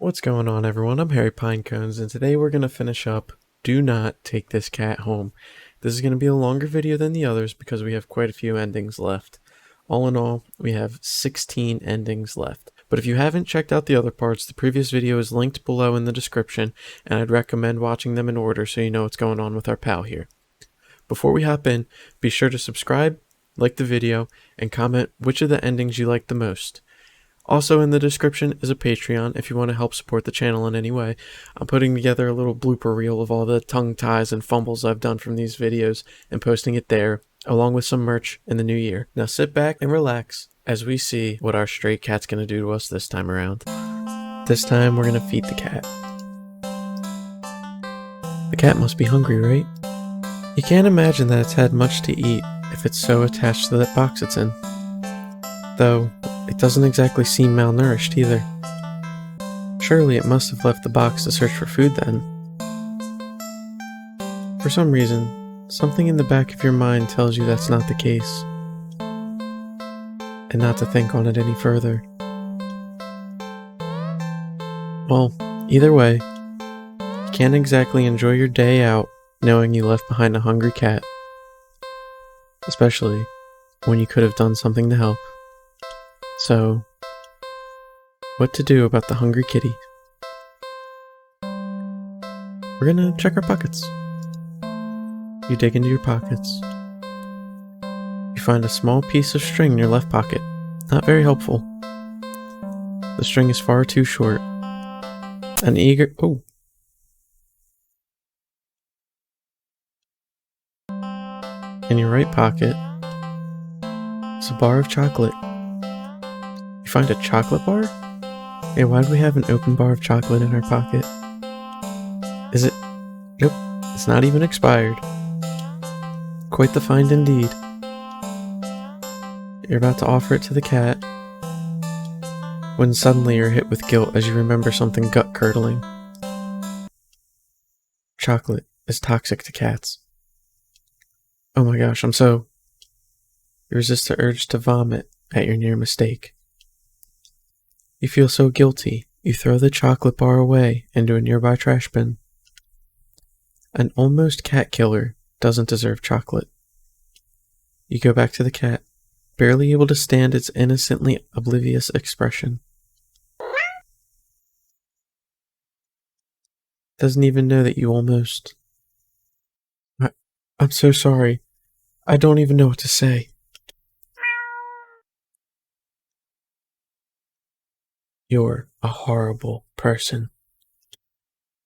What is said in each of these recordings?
What's going on, everyone? I'm HairyPinecones, and today we're going to finish up Do Not Take This Cat Home. This is going to be a longer video than the others because we have quite a few endings left. All in all, we have 16 endings left. But if you haven't checked out the other parts, the previous video is linked below in the description, and I'd recommend watching them in order so you know what's going on with our pal here. Before we hop in, be sure to subscribe, like the video, and comment which of the endings you like the most. Also in the description is a Patreon if you want to help support the channel in any way. I'm putting together a little blooper reel of all the tongue ties and fumbles I've done from these videos and posting it there, along with some merch in the new year. Now sit back and relax as we see what our stray cat's going to do to us this time around. This time we're going to feed the cat. The cat must be hungry, right? You can't imagine that it's had much to eat if it's so attached to that box it's in. Though, it doesn't exactly seem malnourished either. Surely it must have left the box to search for food then. For some reason, something in the back of your mind tells you that's not the case, and not to think on it any further. Well, either way, you can't exactly enjoy your day out knowing you left behind a hungry cat, especially when you could have done something to help. So, what to do about the hungry kitty? We're gonna check our pockets. You dig into your pockets. You find a small piece of string in your left pocket. Not very helpful. The string is far too short. In your right pocket is a bar of chocolate. You find a chocolate bar? Hey, why do we have an open bar of chocolate in our pocket? Is it? Nope, it's not even expired. Quite the find indeed. You're about to offer it to the cat, when suddenly you're hit with guilt as you remember something gut-curdling. Chocolate is toxic to cats. Oh my gosh, you resist the urge to vomit at your near mistake. You feel so guilty, you throw the chocolate bar away into a nearby trash bin. An almost cat killer doesn't deserve chocolate. You go back to the cat, barely able to stand its innocently oblivious expression. Doesn't even know that you almost... I'm so sorry. I don't even know what to say. You're a horrible person.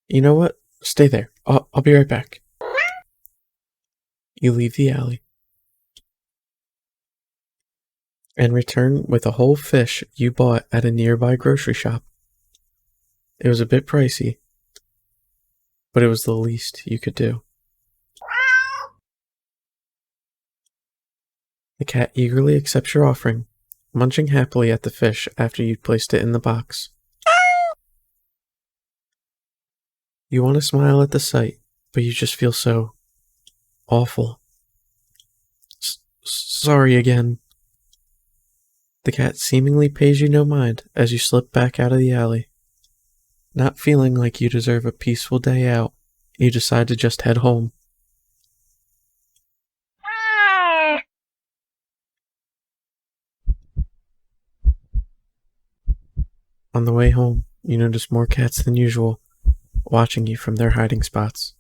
You know what? Stay there. I'll be right back. You leave the alley and return with a whole fish you bought at a nearby grocery shop. It was a bit pricey, but it was the least you could do. The cat eagerly accepts your offering, munching happily at the fish after you'd placed it in the box. You want to smile at the sight, but you just feel so awful. Sorry again. The cat seemingly pays you no mind as you slip back out of the alley. Not feeling like you deserve a peaceful day out, you decide to just head home. On the way home, you notice more cats than usual, watching you from their hiding spots.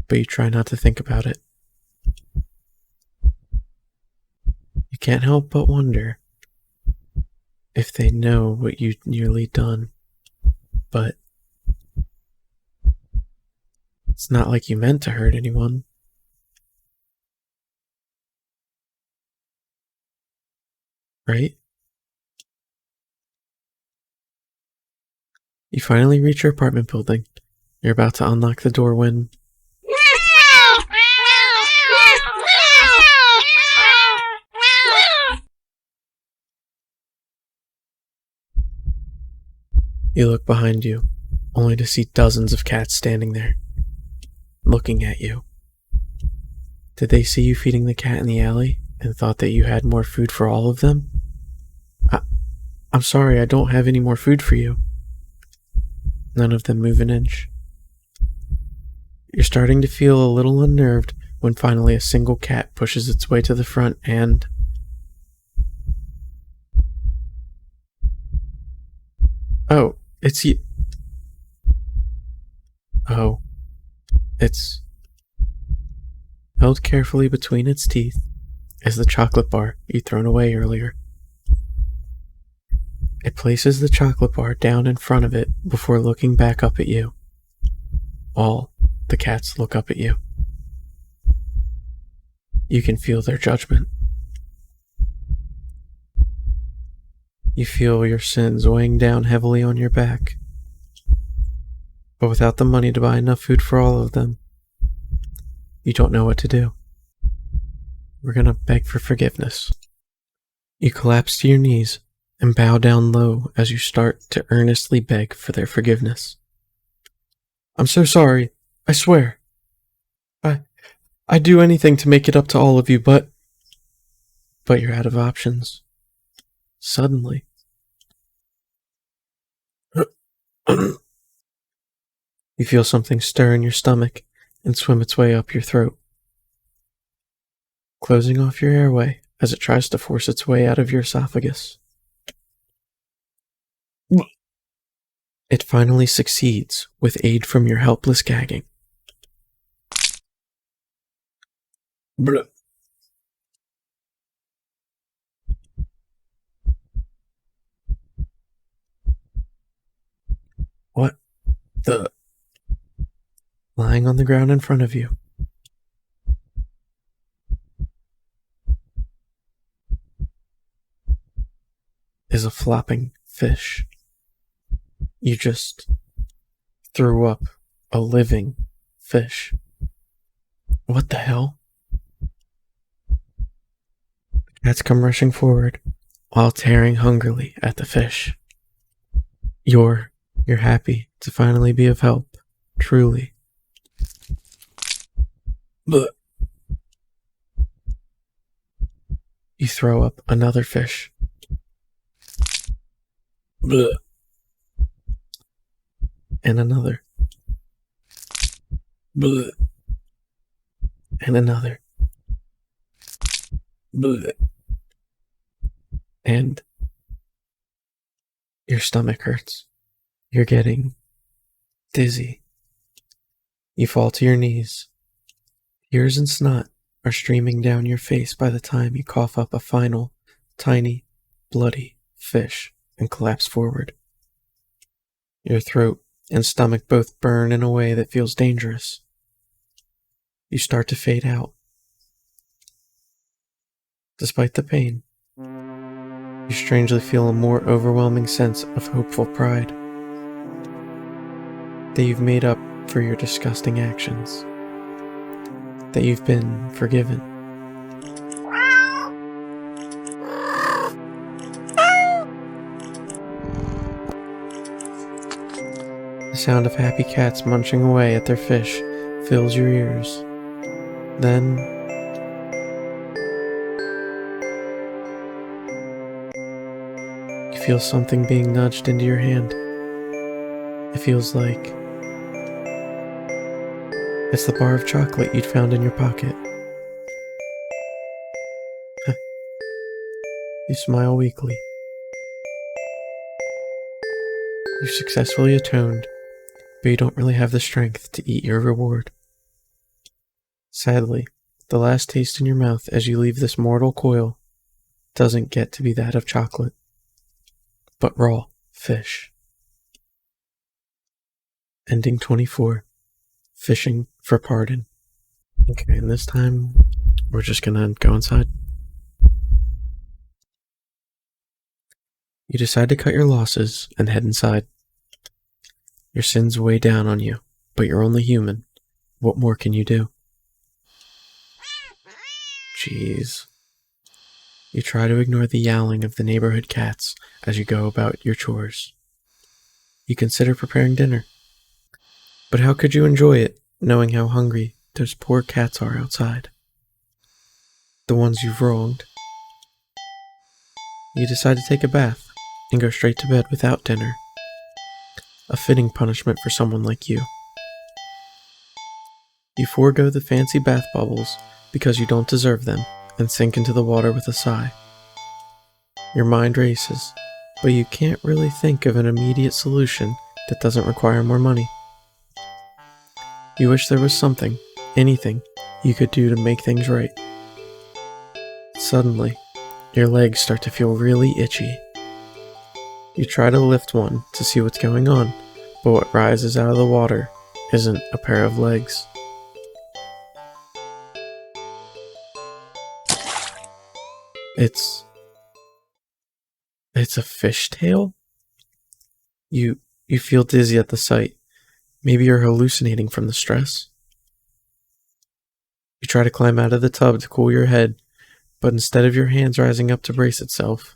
But you try not to think about it. You can't help but wonder if they know what you've nearly done, but it's not like you meant to hurt anyone. Right? You finally reach your apartment building. You're about to unlock the door when... You look behind you, only to see dozens of cats standing there, looking at you. Did they see you feeding the cat in the alley and thought that you had more food for all of them? I'm sorry, I don't have any more food for you. None of them move an inch. You're starting to feel a little unnerved when finally a single cat pushes its way to the front and... Oh, it's you. Oh, it's... Held carefully between its teeth is the chocolate bar you'd thrown away earlier. It places the chocolate bar down in front of it before looking back up at you. All the cats look up at you. You can feel their judgment. You feel your sins weighing down heavily on your back. But without the money to buy enough food for all of them, you don't know what to do. We're gonna beg for forgiveness. You collapse to your knees and bow down low as you start to earnestly beg for their forgiveness. I'm so sorry, I swear. I'd do anything to make it up to all of you, but you're out of options. Suddenly. You feel something stir in your stomach and swim its way up your throat, closing off your airway as it tries to force its way out of your esophagus. It finally succeeds with aid from your helpless gagging. Blah. What the? Lying on the ground in front of you is a flopping fish. You just threw up a living fish. What the hell? The cats come rushing forward while tearing hungrily at the fish. You're happy to finally be of help, truly. But you throw up another fish. Blech. And another. Blech. And another. Blech. And your stomach hurts. You're getting dizzy. You fall to your knees. Tears and snot are streaming down your face by the time you cough up a final, tiny, bloody fish and collapse forward. Your throat and stomach both burn in a way that feels dangerous. You start to fade out. Despite the pain, you strangely feel a more overwhelming sense of hopeful pride that you've made up for your disgusting actions, that you've been forgiven. The sound of happy cats munching away at their fish fills your ears. Then, you feel something being nudged into your hand. It feels like it's the bar of chocolate you'd found in your pocket. You smile weakly. You've successfully atoned, but you don't really have the strength to eat your reward. Sadly, the last taste in your mouth as you leave this mortal coil doesn't get to be that of chocolate, but raw fish. Ending 24. Fishing for pardon. Okay, and this time, we're just gonna go inside. You decide to cut your losses and head inside. Your sins weigh down on you, but you're only human. What more can you do? Jeez. You try to ignore the yowling of the neighborhood cats as you go about your chores. You consider preparing dinner. But how could you enjoy it, knowing how hungry those poor cats are outside? The ones you've wronged. You decide to take a bath and go straight to bed without dinner. a fitting punishment for someone like you. You forego the fancy bath bubbles because you don't deserve them and sink into the water with a sigh. Your mind races, but you can't really think of an immediate solution that doesn't require more money. You wish there was something, anything, you could do to make things right. Suddenly, your legs start to feel really itchy. You try to lift one to see what's going on, but what rises out of the water isn't a pair of legs. It's a fishtail? You feel dizzy at the sight. Maybe you're hallucinating from the stress. You try to climb out of the tub to cool your head, but instead of your hands rising up to brace itself,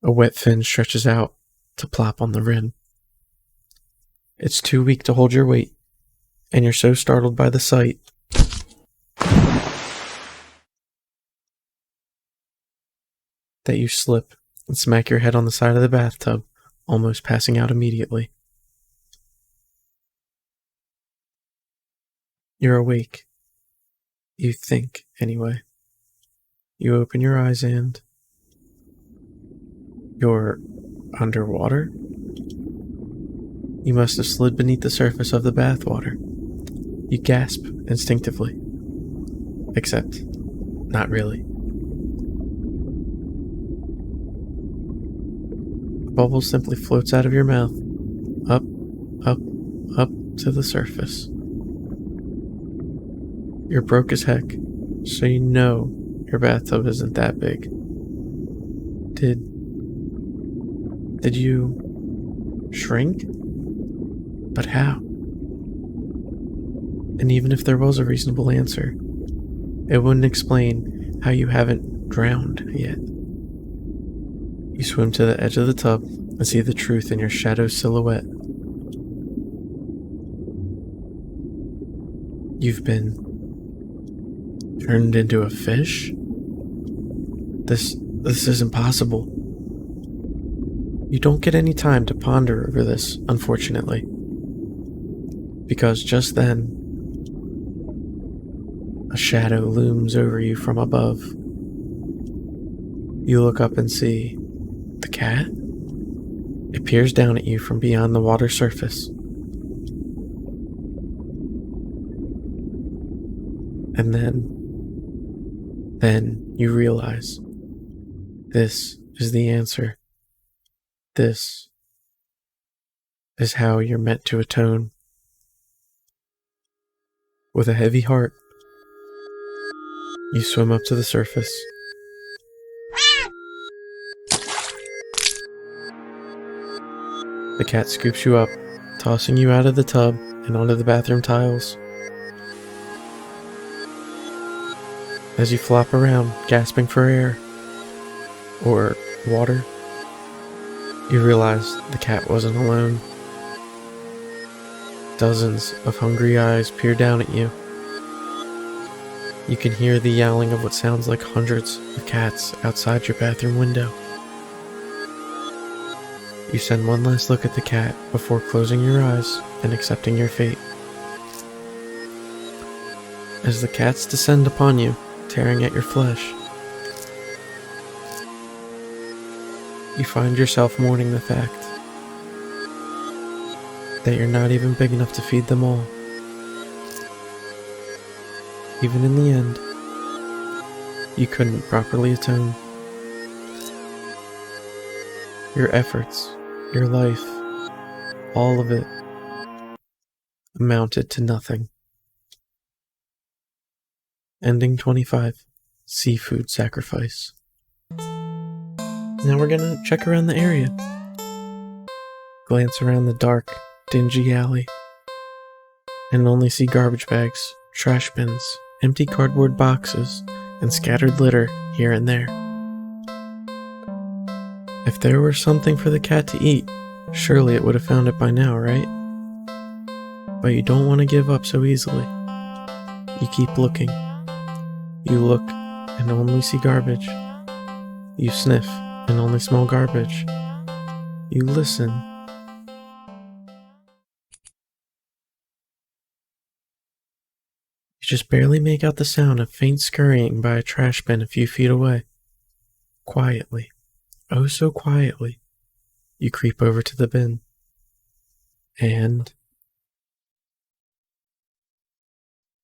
a wet fin stretches out to plop on the rim. It's too weak to hold your weight, and you're so startled by the sight that you slip and smack your head on the side of the bathtub, almost passing out immediately. You're awake. You think, anyway. You open your eyes and you're underwater? You must have slid beneath the surface of the bathwater. You gasp instinctively. Except, not really. A bubble simply floats out of your mouth, up, up, up to the surface. You're broke as heck, so you know your bathtub isn't that big. Did you shrink? But how? And even if there was a reasonable answer, it wouldn't explain how you haven't drowned yet. You swim to the edge of the tub and see the truth in your shadow silhouette. You've been turned into a fish? This isn't possible. You don't get any time to ponder over this, unfortunately. Because just then, a shadow looms over you from above. You look up and see the cat. It peers down at you from beyond the water surface. And then you realize this is the answer. This is how you're meant to atone. With a heavy heart, you swim up to the surface. The cat scoops you up, tossing you out of the tub and onto the bathroom tiles. As you flop around, gasping for air or water, you realize the cat wasn't alone. Dozens of hungry eyes peer down at you. You can hear the yowling of what sounds like hundreds of cats outside your bathroom window. You send one last look at the cat before closing your eyes and accepting your fate. As the cats descend upon you, tearing at your flesh, you find yourself mourning the fact that you're not even big enough to feed them all. Even in the end, you couldn't properly atone. Your efforts, your life, all of it amounted to nothing. Ending 25. Seafood sacrifice. Now we're gonna check around the area. Glance around the dark, dingy alley, and only see garbage bags, trash bins, empty cardboard boxes, and scattered litter here and there. If there were something for the cat to eat, surely it would have found it by now, right? But you don't want to give up so easily. You keep looking. You look and only see garbage. You sniff and only smell garbage. You listen just barely make out the sound of faint scurrying by a trash bin a few feet away. Quietly, oh so quietly, you creep over to the bin. And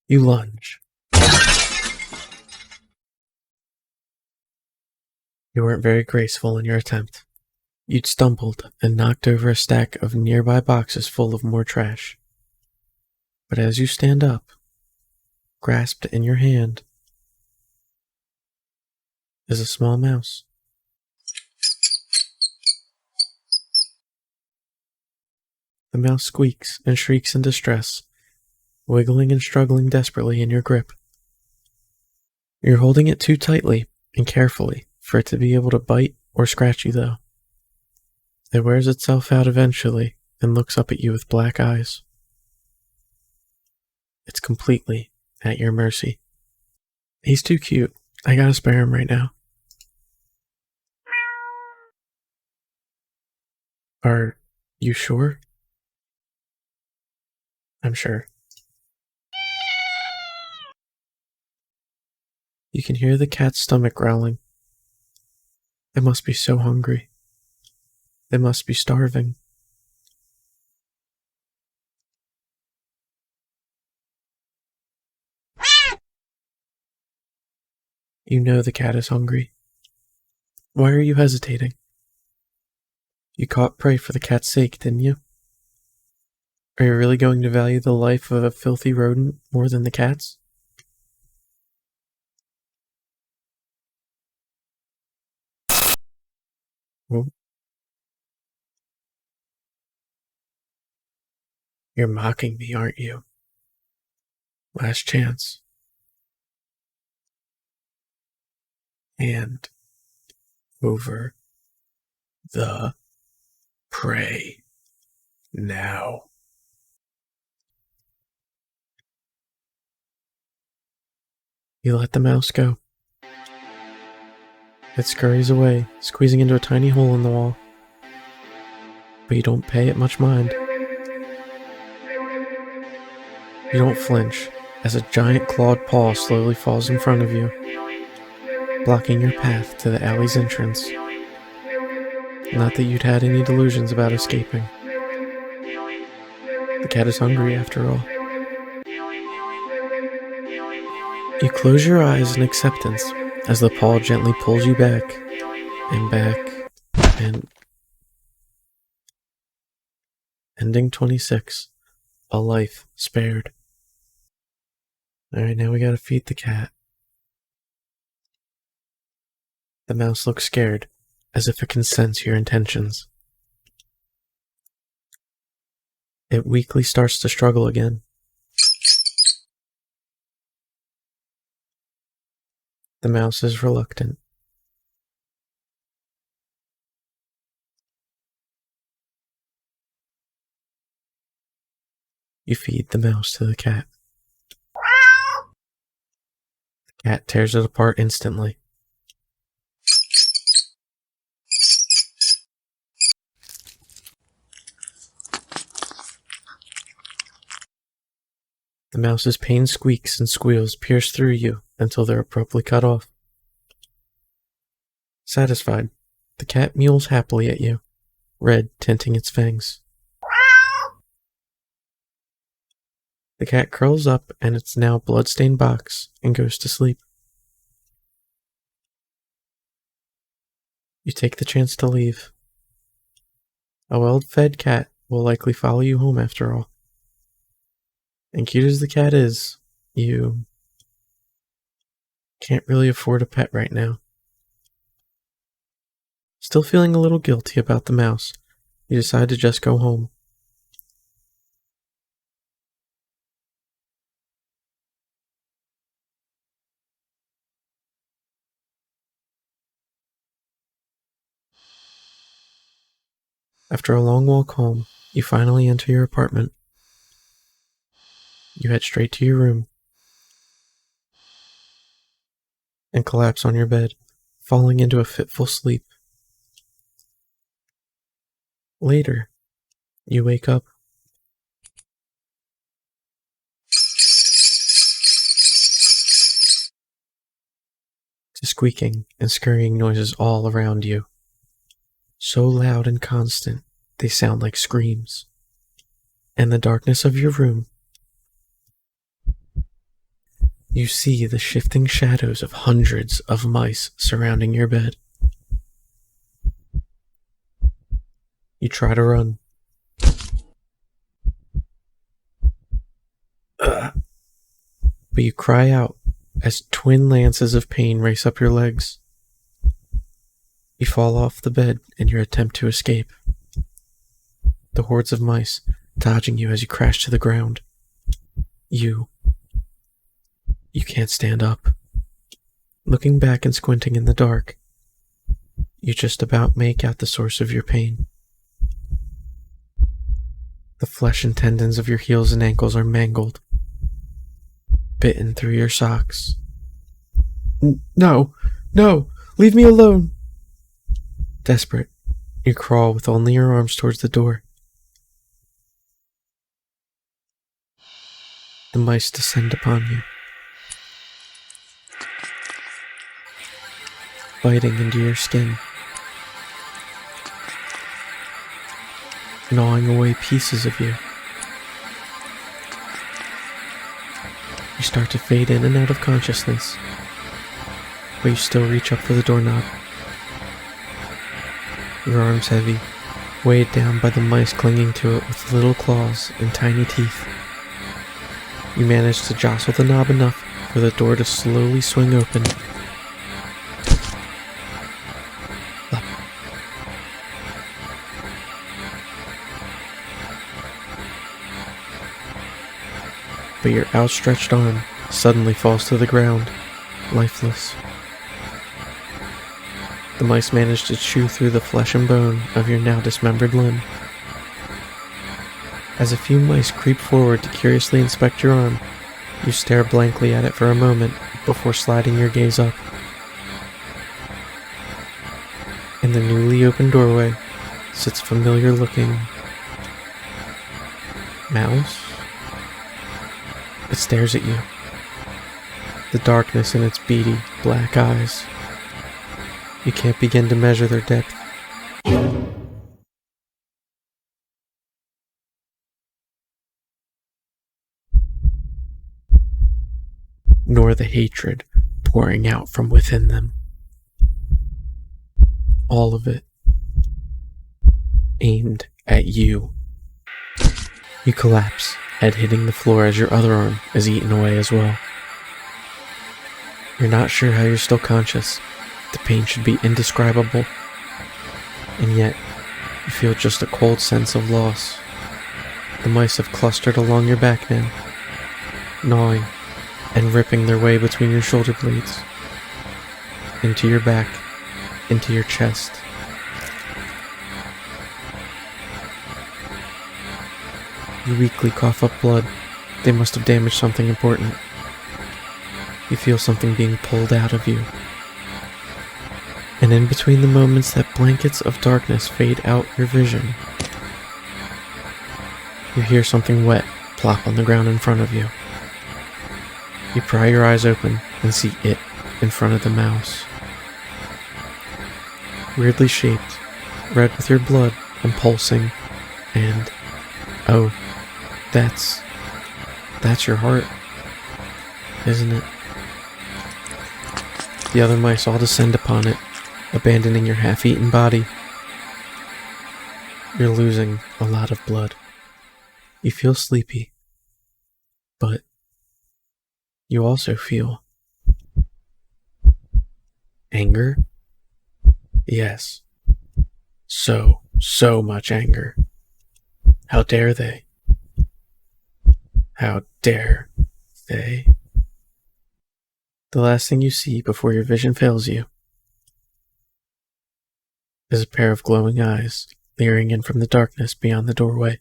you lunge. You weren't very graceful in your attempt. You'd stumbled and knocked over a stack of nearby boxes full of more trash. But as you stand up, grasped in your hand, is a small mouse. The mouse squeaks and shrieks in distress, wiggling and struggling desperately in your grip. You're holding it too tightly and carefully for it to be able to bite or scratch you, though. It wears itself out eventually and looks up at you with black eyes. It's completely at your mercy. He's too cute. I gotta spare him right now. Are you sure? I'm sure. You can hear the cat's stomach growling. It must be so hungry. They must be starving. You know the cat is hungry. Why are you hesitating? You caught prey for the cat's sake, didn't you? Are you really going to value the life of a filthy rodent more than the cat's? Well, you're mocking me, aren't you? Last chance. Hand over the prey now. You let the mouse go. It scurries away, squeezing into a tiny hole in the wall. But you don't pay it much mind. You don't flinch as a giant clawed paw slowly falls in front of you, blocking your path to the alley's entrance. Not that you'd had any delusions about escaping. The cat is hungry after all. You close your eyes in acceptance as the paw gently pulls you back and back and... Ending 26. A life spared. Alright, now we gotta feed the cat. The mouse looks scared, as if it can sense your intentions. It weakly starts to struggle again. The mouse is reluctant. You feed the mouse to the cat. The cat tears it apart instantly. The mouse's pain squeaks and squeals pierce through you until they're abruptly cut off. Satisfied, the cat mews happily at you, red tinting its fangs. The cat curls up in its now blood-stained box and goes to sleep. You take the chance to leave. A well-fed cat will likely follow you home after all. And cute as the cat is, you can't really afford a pet right now. Still feeling a little guilty about the mouse, you decide to just go home. After a long walk home, you finally enter your apartment. You head straight to your room and collapse on your bed, falling into a fitful sleep. Later, you wake up. squeaking and scurrying noises all around you. So loud and constant, they sound like screams. In the darkness of your room, you see the shifting shadows of hundreds of mice surrounding your bed. You try to run. But you cry out as twin lances of pain race up your legs. You fall off the bed in your attempt to escape. The hordes of mice dodging you as you crash to the ground. You can't stand up. Looking back and squinting in the dark, you just about make out the source of your pain. The flesh and tendons of your heels and ankles are mangled, bitten through your socks. No, leave me alone. Desperate, you crawl with only your arms towards the door. The mice descend upon you, biting into your skin, gnawing away pieces of you. You start to fade in and out of consciousness, but you still reach up for the doorknob. Your arms heavy, weighed down by the mice clinging to it with little claws and tiny teeth. You manage to jostle the knob enough for the door to slowly swing open. But your outstretched arm suddenly falls to the ground, lifeless. The mice manage to chew through the flesh and bone of your now dismembered limb. As a few mice creep forward to curiously inspect your arm, you stare blankly at it for a moment before sliding your gaze up. In the newly opened doorway sits familiar-looking mouse. It stares at you, the darkness in its beady, black eyes. You can't begin to measure their depth. Nor the hatred pouring out from within them. All of it aimed at you. You collapse, head hitting the floor as your other arm is eaten away as well. You're not sure how you're still conscious. The pain should be indescribable, and yet you feel just a cold sense of loss. The mice have clustered along your back now, gnawing and ripping their way between your shoulder blades, into your back, into your chest. You weakly cough up blood. They must have damaged something important. You feel something being pulled out of you. And in between the moments that blankets of darkness fade out your vision, you hear something wet plop on the ground in front of you. You pry your eyes open and see it in front of the mouse. Weirdly shaped, red with your blood and pulsing, and oh, that's your heart, isn't it? The other mice all descend upon it, abandoning your half-eaten body. You're losing a lot of blood. You feel sleepy, but you also feel anger. Yes, so much anger. How dare they? How dare they? The last thing you see before your vision fails you is a pair of glowing eyes leering in from the darkness beyond the doorway.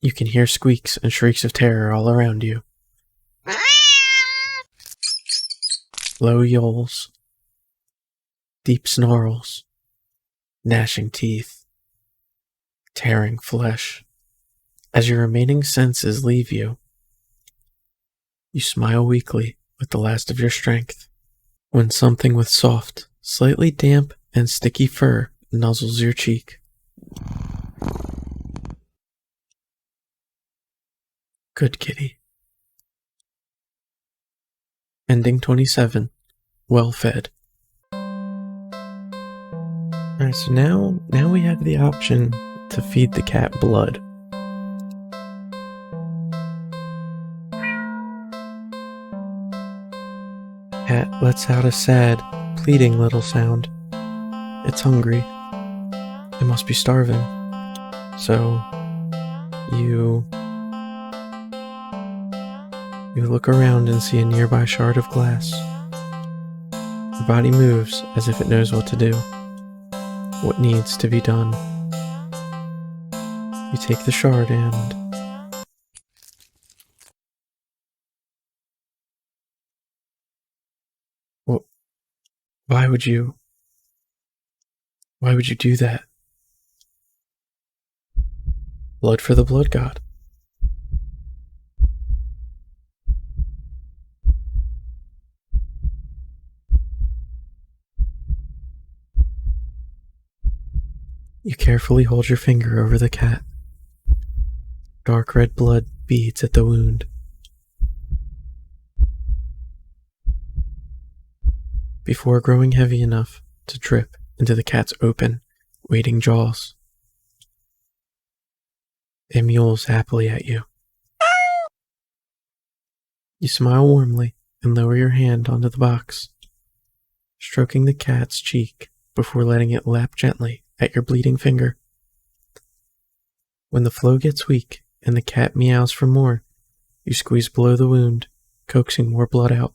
You can hear squeaks and shrieks of terror all around you. Low yowls, deep snarls, gnashing teeth, tearing flesh. As your remaining senses leave you, You smile weakly with the last of your strength when something with soft, slightly damp, and sticky fur nuzzles your cheek. Good kitty. Ending 27. Well fed. Alright, so now we have the option to feed the cat blood. Cat lets out a sad, pleading little sound. It's hungry. It must be starving. So, you look around and see a nearby shard of glass. Your body moves as if it knows what to do, what needs to be done. You take the shard and... Well, why would you do that? Blood for the blood god. You carefully hold your finger over the cat. Dark red blood beads at the wound. Before growing heavy enough to drip into the cat's open, waiting jaws. It mews happily at you. You smile warmly and lower your hand onto the box, stroking the cat's cheek before letting it lap gently at your bleeding finger. When the flow gets weak and the cat meows for more, you squeeze below the wound, coaxing more blood out.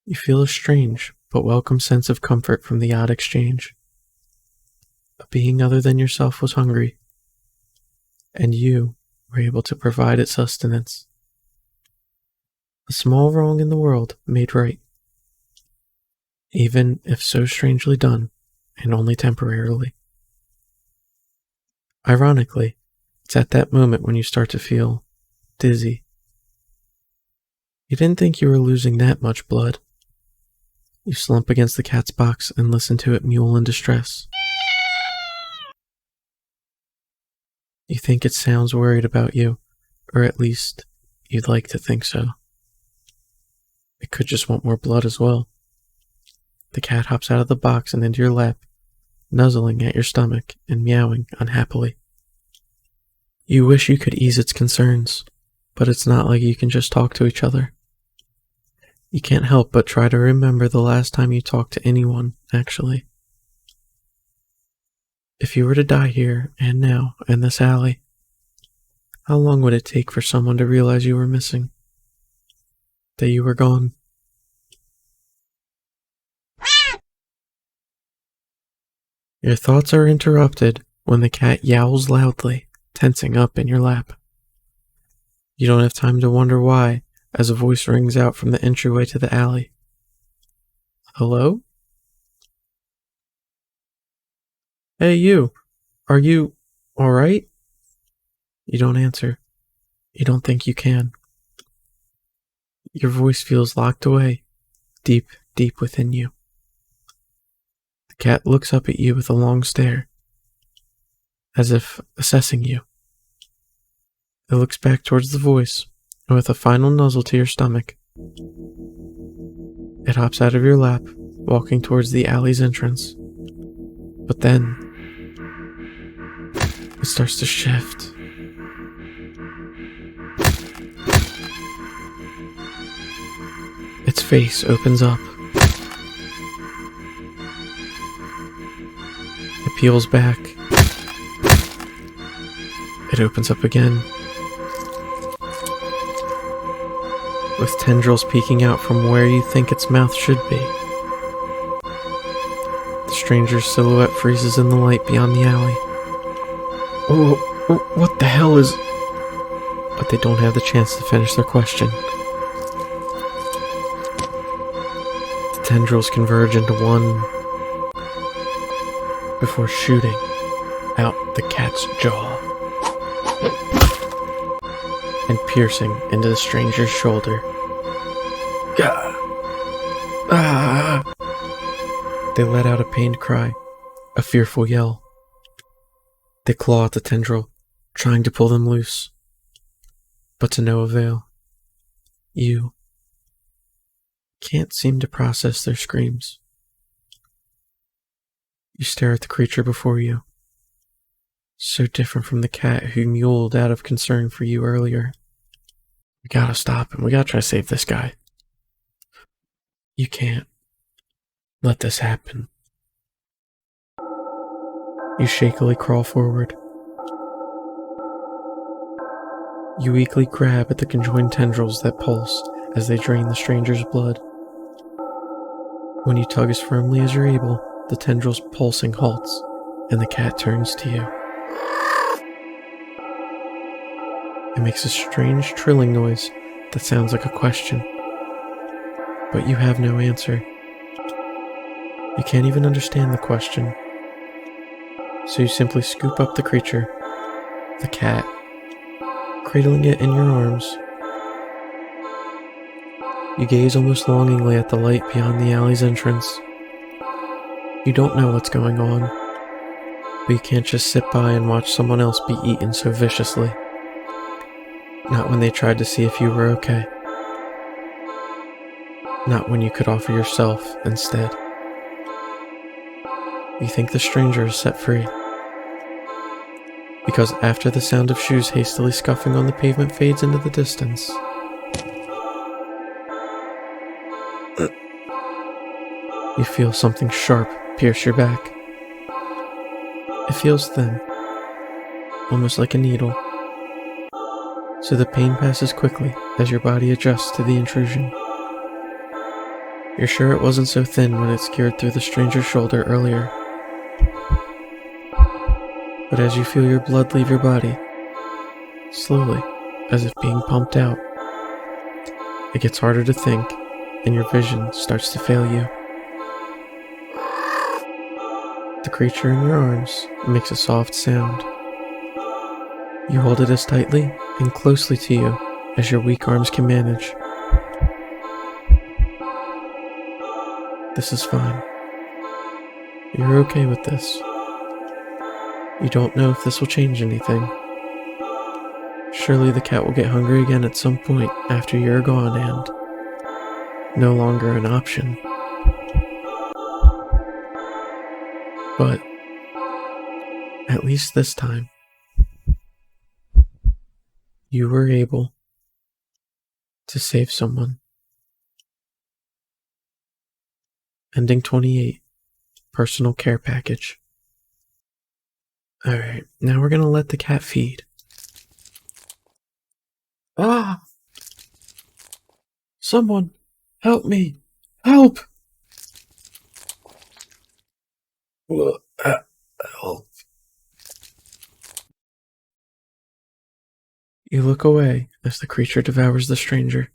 You feel a strange but welcome sense of comfort from the odd exchange. A being other than yourself was hungry, and you were able to provide it sustenance. A small wrong in the world made right, even if so strangely done, and only temporarily. Ironically, it's at that moment when you start to feel dizzy. You didn't think you were losing that much blood. You slump against the cat's box and listen to it mewl in distress. You think it sounds worried about you, or at least you'd like to think so. It could just want more blood as well. The cat hops out of the box and into your lap, nuzzling at your stomach and meowing unhappily. You wish you could ease its concerns, but it's not like you can just talk to each other. You can't help but try to remember the last time you talked to anyone, actually. If you were to die here and now in this alley, how long would it take for someone to realize you were missing? That you were gone? Your thoughts are interrupted when the cat yowls loudly, tensing up in your lap. You don't have time to wonder why, as a voice rings out from the entryway to the alley. Hello? Hey you, are you alright? You don't answer. You don't think you can. Your voice feels locked away, deep, deep within you. The cat looks up at you with a long stare, as if assessing you. It looks back towards the voice, and with a final nuzzle to your stomach, it hops out of your lap, walking towards the alley's entrance. But then, it starts to shift. Its face opens up. It peels back. It opens up again, with tendrils peeking out from where you think its mouth should be. The stranger's silhouette freezes in the light beyond the alley. Oh, what the hell is... But they don't have the chance to finish their question. The tendrils converge into one before shooting out the cat's jaw. and piercing into the stranger's shoulder. Gah! Ah! They let out a pained cry, a fearful yell. They claw at the tendril, trying to pull them loose, but to no avail. You can't seem to process their screams. You stare at the creature before you, so different from the cat who mewled out of concern for you earlier. We gotta stop him. We gotta try to save this guy. You can't let this happen. You shakily crawl forward. You weakly grab at the conjoined tendrils that pulse as they drain the stranger's blood. When you tug as firmly as you're able, the tendril's pulsing halts, and the cat turns to you. It makes a strange trilling noise that sounds like a question, but you have no answer. You can't even understand the question, so you simply scoop up the creature, the cat, cradling it in your arms. You gaze almost longingly at the light beyond the alley's entrance. You don't know what's going on, but you can't just sit by and watch someone else be eaten so viciously. Not when they tried to see if you were okay. Not when you could offer yourself instead. You think the stranger is set free, because after the sound of shoes hastily scuffing on the pavement fades into the distance, you feel something sharp pierce your back. It feels thin, almost like a needle, so the pain passes quickly as your body adjusts to the intrusion. You're sure it wasn't so thin when it skewered through the stranger's shoulder earlier. But as you feel your blood leave your body, slowly, as if being pumped out, it gets harder to think, and your vision starts to fail you. The creature in your arms makes a soft sound. You hold it as tightly and closely to you as your weak arms can manage. This is fine. You're okay with this. You don't know if this will change anything. Surely the cat will get hungry again at some point after you're gone and no longer an option. But at least this time, you were able to save someone. Ending 28, Personal Care Package. Alright, now we're gonna let the cat feed. Ah! Someone! Help me! Help! Help. You look away as the creature devours the stranger,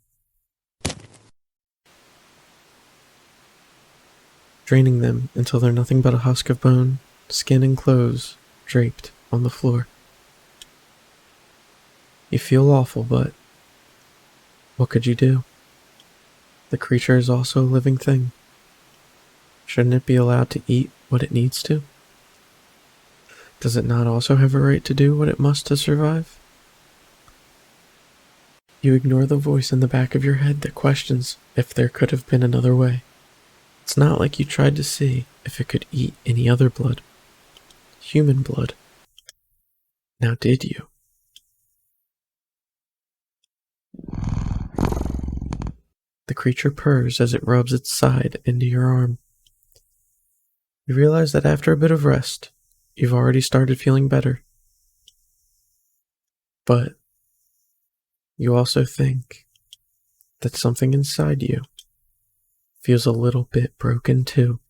draining them until they're nothing but a husk of bone, skin, and clothes draped on the floor. You feel awful, but what could you do? The creature is also a living thing. Shouldn't it be allowed to eat what it needs to? Does it not also have a right to do what it must to survive? You ignore the voice in the back of your head that questions if there could have been another way. It's not like you tried to see if it could eat any other blood. Human blood. Now did you? The creature purrs as it rubs its side into your arm. You realize that after a bit of rest, you've already started feeling better. But you also think that something inside you feels a little bit broken too.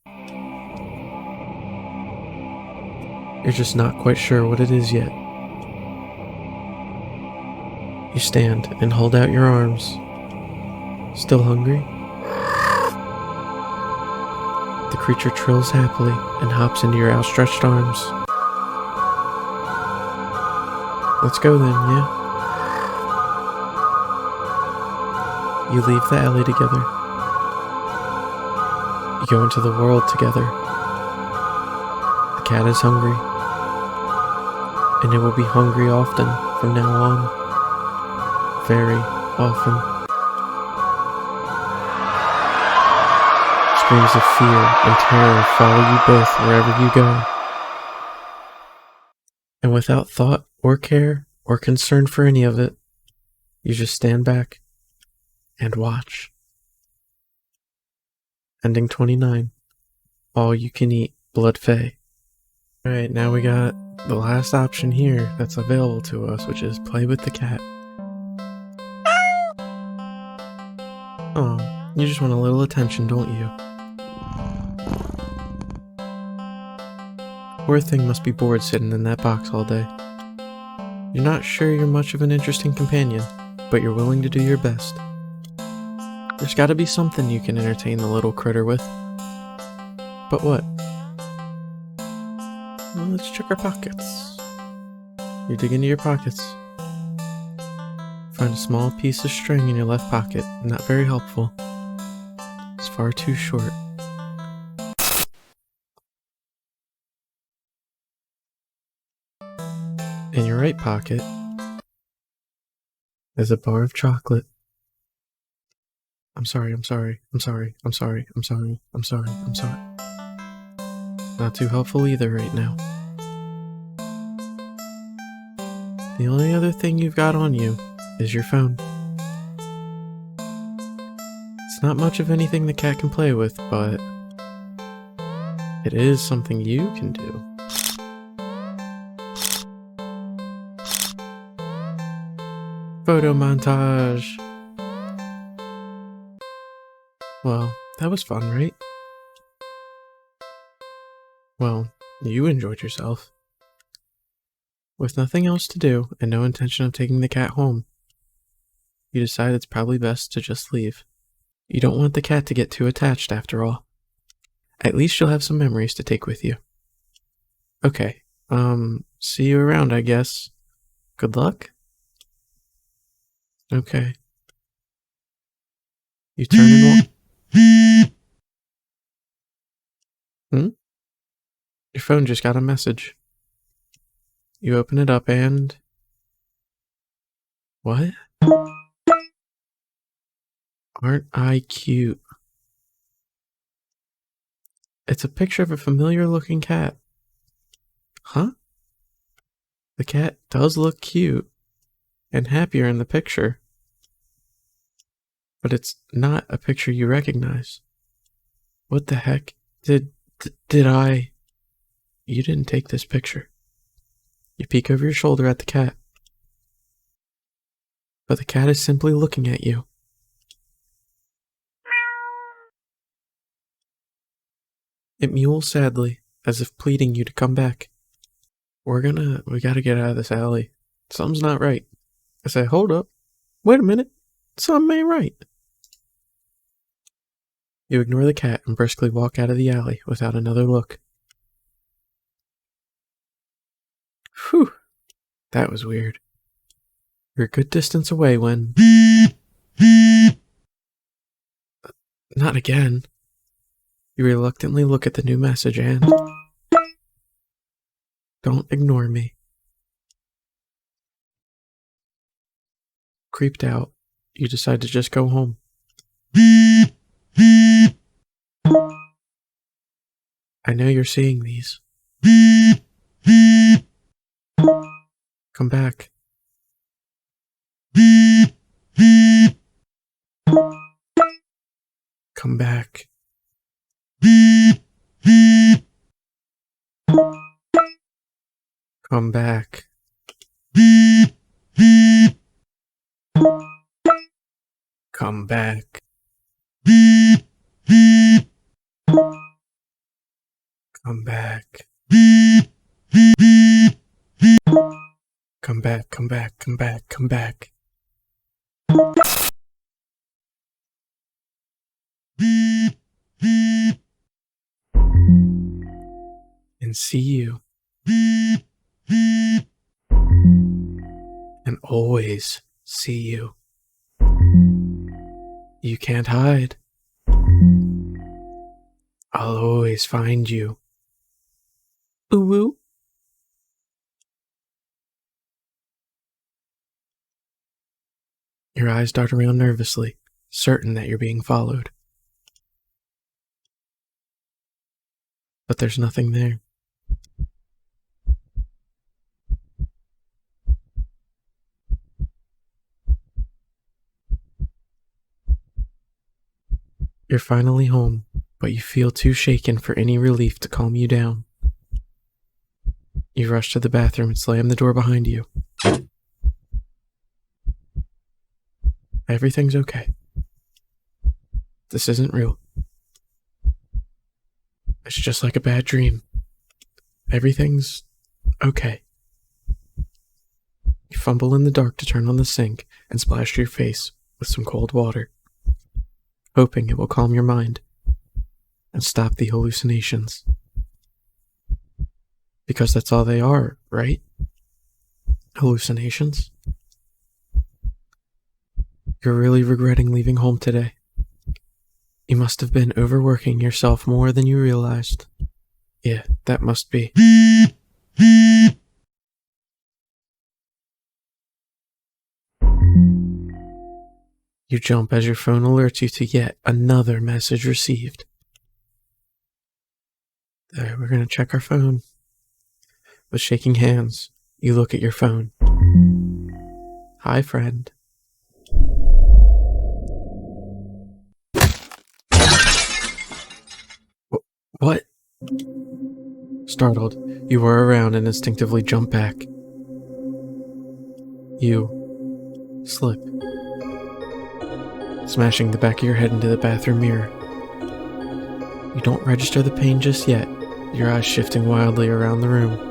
You're just not quite sure what it is yet. You stand and hold out your arms. Still hungry? The creature trills happily and hops into your outstretched arms. Let's go then, yeah? You leave the alley together. You go into the world together. The cat is hungry, and it will be hungry often from now on. Very often. Screams of fear and terror follow you both wherever you go. And without thought or care or concern for any of it, you just stand back and watch. Ending 29. All you can eat blood fae. Alright, now we got the last option here that's available to us, which is play with the cat. Oh, you just want a little attention, don't you? Poor thing must be bored sitting in that box all day. You're not sure you're much of an interesting companion, but you're willing to do your best. There's gotta be something you can entertain the little critter with. But what? Well, let's check our pockets. You dig into your pockets. Find a small piece of string in your left pocket. Not very helpful. It's far too short. In your right pocket is a bar of chocolate. I'm sorry. Not too helpful either right now. The only other thing you've got on you is your phone. It's not much of anything the cat can play with, but it is something you can do. Photo montage! Well, that was fun, right? Well, you enjoyed yourself. With nothing else to do and no intention of taking the cat home, you decide it's probably best to just leave. You don't want the cat to get too attached after all. At least you'll have some memories to take with you. Okay, see you around, I guess. Good luck? Okay. You turn and walk. Your phone just got a message. You open it up and... What? Aren't I cute? It's a picture of a familiar looking cat. Huh? The cat does look cute and happier in the picture. But it's not a picture you recognize. What the heck? Did I... You didn't take this picture. You peek over your shoulder at the cat. But the cat is simply looking at you. It mewls sadly, as if pleading you to come back. We gotta get out of this alley. Something's not right. I say, hold up. Wait a minute. Something ain't right. You ignore the cat and briskly walk out of the alley without another look. Whew. That was weird. You're a good distance away when... Not again. You reluctantly look at the new message and... Don't ignore me. Creeped out, you decide to just go home. I know you're seeing these. Come back. Come back. Come back. Come back. Come back. Come back, come back, come back, come back. And see you. And always see you. You can't hide. I'll always find you. Ooh. Your eyes dart around nervously, certain that you're being followed. But there's nothing there. You're finally home, but you feel too shaken for any relief to calm you down. You rush to the bathroom and slam the door behind you. Everything's okay. This isn't real. It's just like a bad dream. Everything's okay. You fumble in the dark to turn on the sink and splash your face with some cold water, hoping it will calm your mind and stop the hallucinations. Because that's all they are, right? Hallucinations. You're really regretting leaving home today. You must have been overworking yourself more than you realized. Yeah, that must be. You jump as your phone alerts you to yet another message received. There, we're gonna check our phone. With shaking hands, you look at your phone. Hi, friend. What? Startled, you whir around and instinctively jump back. You slip, smashing the back of your head into the bathroom mirror. You don't register the pain just yet, your eyes shifting wildly around the room.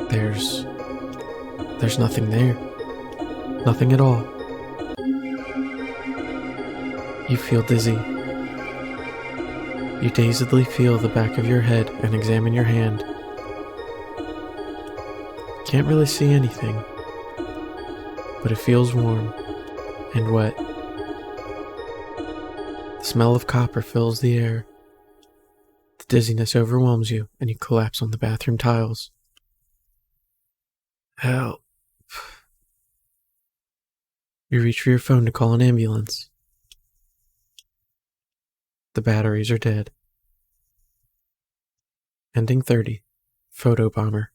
There's nothing there. Nothing at all. You feel dizzy. You dazedly feel the back of your head and examine your hand. Can't really see anything, but it feels warm and wet. The smell of copper fills the air. The dizziness overwhelms you, and you collapse on the bathroom tiles. Help. You reach for your phone to call an ambulance. The batteries are dead. Ending 30. Photo bomber.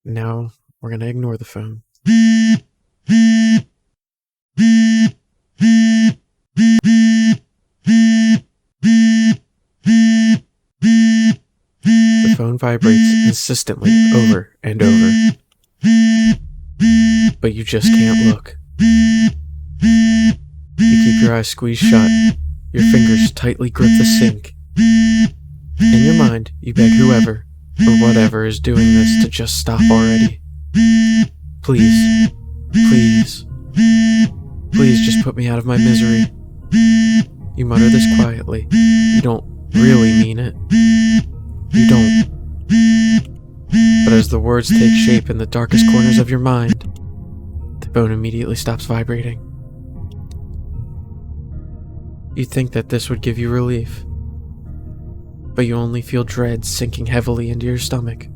Now, we're gonna ignore the phone. The phone vibrates insistently over and over. But you just can't look. You keep your eyes squeezed shut. Your fingers tightly grip the sink. In your mind, you beg whoever or whatever is doing this to just stop already. Please, please, please just put me out of my misery. You mutter this quietly. You don't really mean it. You don't. But as the words take shape in the darkest corners of your mind, the phone immediately stops vibrating. You think that this would give you relief, but you only feel dread sinking heavily into your stomach.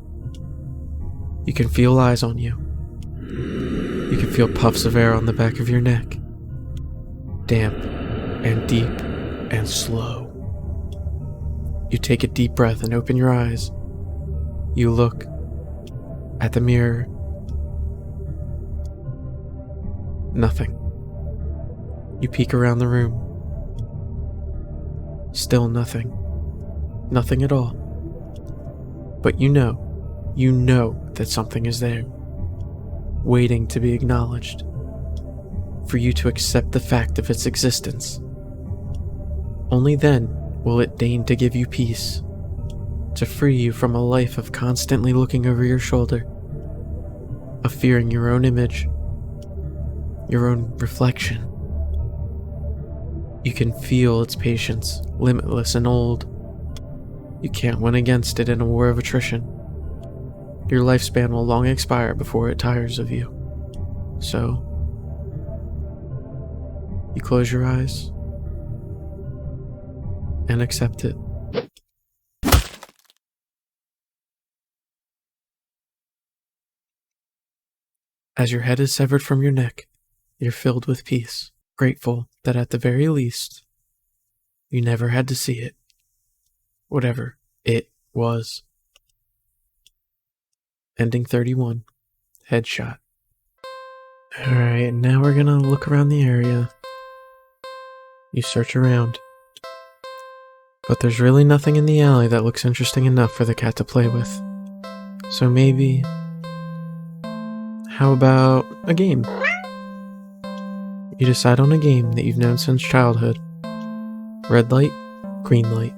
You can feel eyes on you. You can feel puffs of air on the back of your neck. Damp and deep and slow. You take a deep breath and open your eyes. You look at the mirror. Nothing. You peek around the room. Still nothing. Nothing at all. But you know that something is there, waiting to be acknowledged, for you to accept the fact of its existence. Only then will it deign to give you peace, to free you from a life of constantly looking over your shoulder, of fearing your own image, your own reflection. You can feel its patience, limitless and old. You can't win against it in a war of attrition. Your lifespan will long expire before it tires of you. So, You close your eyes and accept it. As your head is severed from your neck, you're filled with peace, grateful that at the very least, you never had to see it. Whatever it was. Ending 31. Headshot. Alright, now we're gonna look around the area. You search around. But there's really nothing in the alley that looks interesting enough for the cat to play with. So maybe... how about a game? You decide on a game that you've known since childhood. Red light, green light.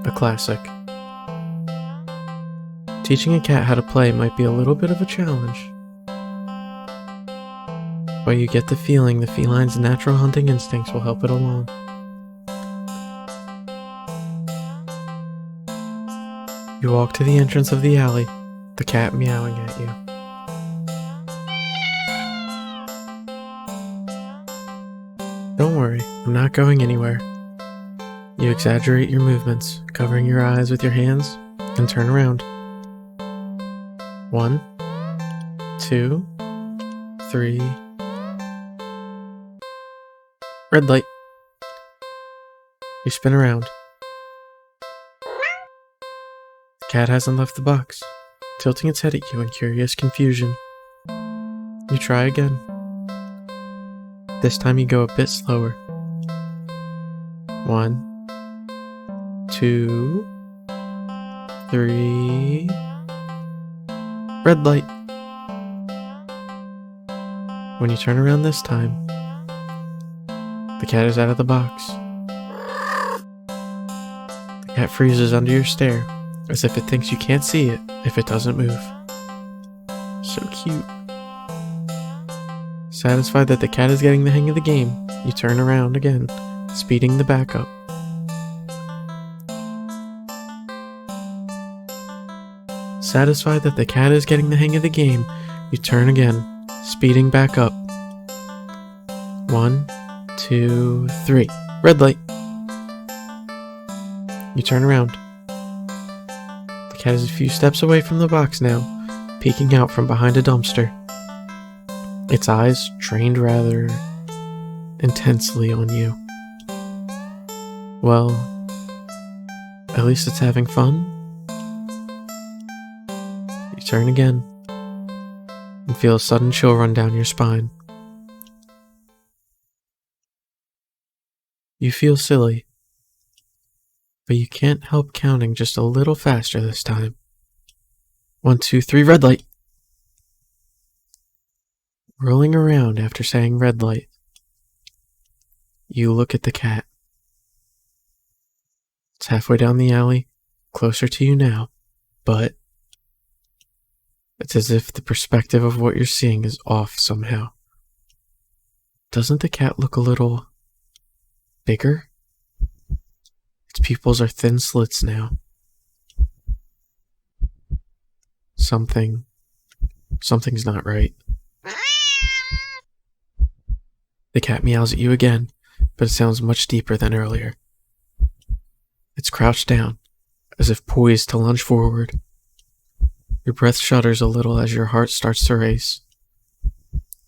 A classic. Teaching a cat how to play might be a little bit of a challenge. But you get the feeling the feline's natural hunting instincts will help it along. You walk to the entrance of the alley, the cat meowing at you. Don't worry, I'm not going anywhere. You exaggerate your movements, covering your eyes with your hands, and turn around. 1, 2, 3. Red light. You spin around. The cat hasn't left the box, tilting its head at you in curious confusion. You try again. This time you go a bit slower. 1, 2, 3. Red light. When you turn around this time, the cat is out of the box. The cat freezes under your stare, as if it thinks you can't see it if it doesn't move. So cute. Satisfied that the cat is getting the hang of the game, you turn around again, speeding the back up. Satisfied that the cat is getting the hang of the game, you turn again, speeding back up. 1, 2, 3. Red light. You turn around. The cat is a few steps away from the box now, peeking out from behind a dumpster. Its eyes trained rather intensely on you. Well, at least it's having fun. You turn again and feel a sudden chill run down your spine. You feel silly, but you can't help counting just a little faster this time. 1, 2, 3, red light. Rolling around after saying red light, you look at the cat. It's halfway down the alley, closer to you now, but it's as if the perspective of what you're seeing is off somehow. Doesn't the cat look a little bigger? Its pupils are thin slits now. Something's not right. The cat meows at you again, but it sounds much deeper than earlier. It's crouched down, as if poised to lunge forward. Your breath shudders a little as your heart starts to race.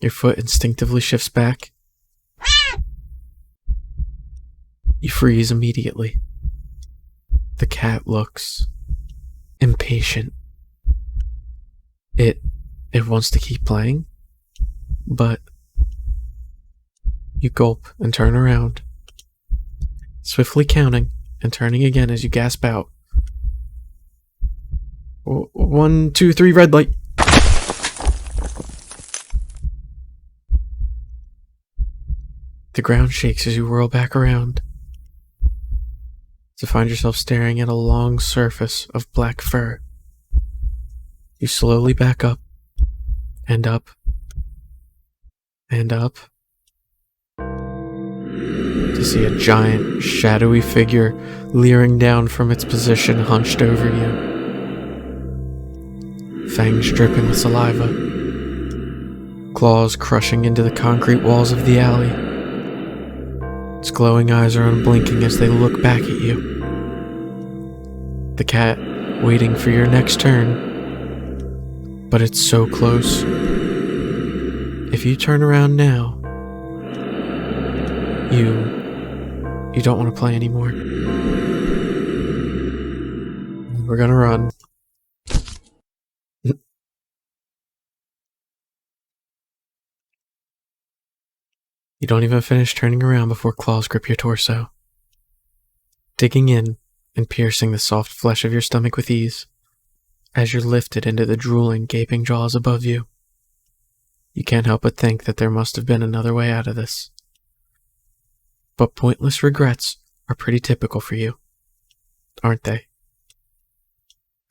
Your foot instinctively shifts back. You freeze immediately. The cat looks impatient. It wants to keep playing, but you gulp and turn around, swiftly counting and turning again as you gasp out. 1, 2, 3, red light. The ground shakes as you whirl back around, to find yourself staring at a long surface of black fur. You slowly back up, and up, and up, to see a giant, shadowy figure leering down from its position hunched over you. Fangs dripping with saliva, claws crushing into the concrete walls of the alley. Its glowing eyes are unblinking as they look back at you. The cat waiting for your next turn. But it's so close. If you turn around now, you don't want to play anymore. We're gonna run. You don't even finish turning around before claws grip your torso, digging in and piercing the soft flesh of your stomach with ease. As you're lifted into the drooling, gaping jaws above you, you can't help but think that there must have been another way out of this. But pointless regrets are pretty typical for you, aren't they?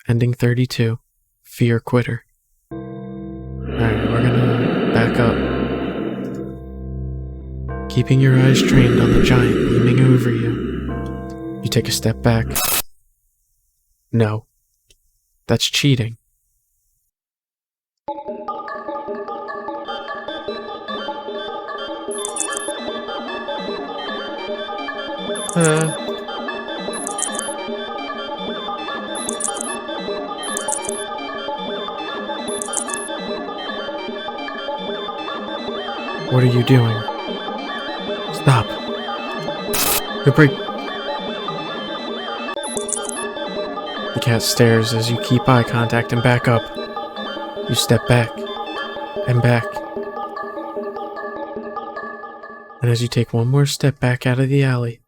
Ending 32, Fear Quitter. Alright, we're gonna back up. Keeping your eyes trained on the giant looming over you, you take a step back. No, that's cheating. What are you doing? Stop. You'll break. The cat stares as you keep eye contact and back up. You step back and back. And as you take one more step back out of the alley,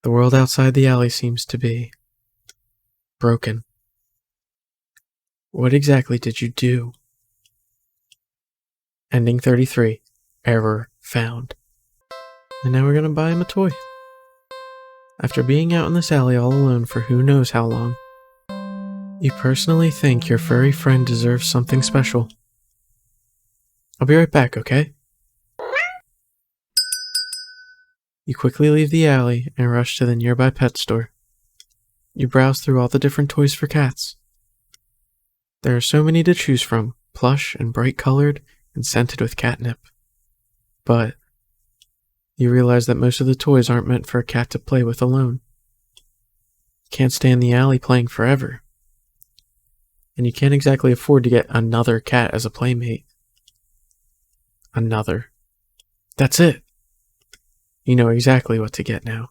the world outside the alley seems to be broken. What exactly did you do? Ending 33. Error found. And now we're gonna buy him a toy. After being out in this alley all alone for who knows how long, you personally think your furry friend deserves something special. I'll be right back, okay? You quickly leave the alley and rush to the nearby pet store. You browse through all the different toys for cats. There are so many to choose from, plush and bright colored and scented with catnip. But you realize that most of the toys aren't meant for a cat to play with alone. You can't stay in the alley playing forever. And you can't exactly afford to get another cat as a playmate. Another. That's it. You know exactly what to get now.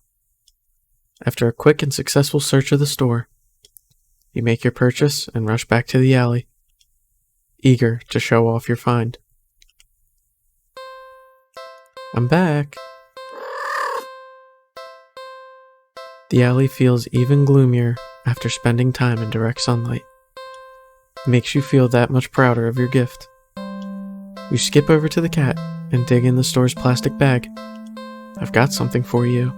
After a quick and successful search of the store, you make your purchase and rush back to the alley, eager to show off your find. I'm back. The alley feels even gloomier after spending time in direct sunlight. It makes you feel that much prouder of your gift. You skip over to the cat and dig in the store's plastic bag. I've got something for you.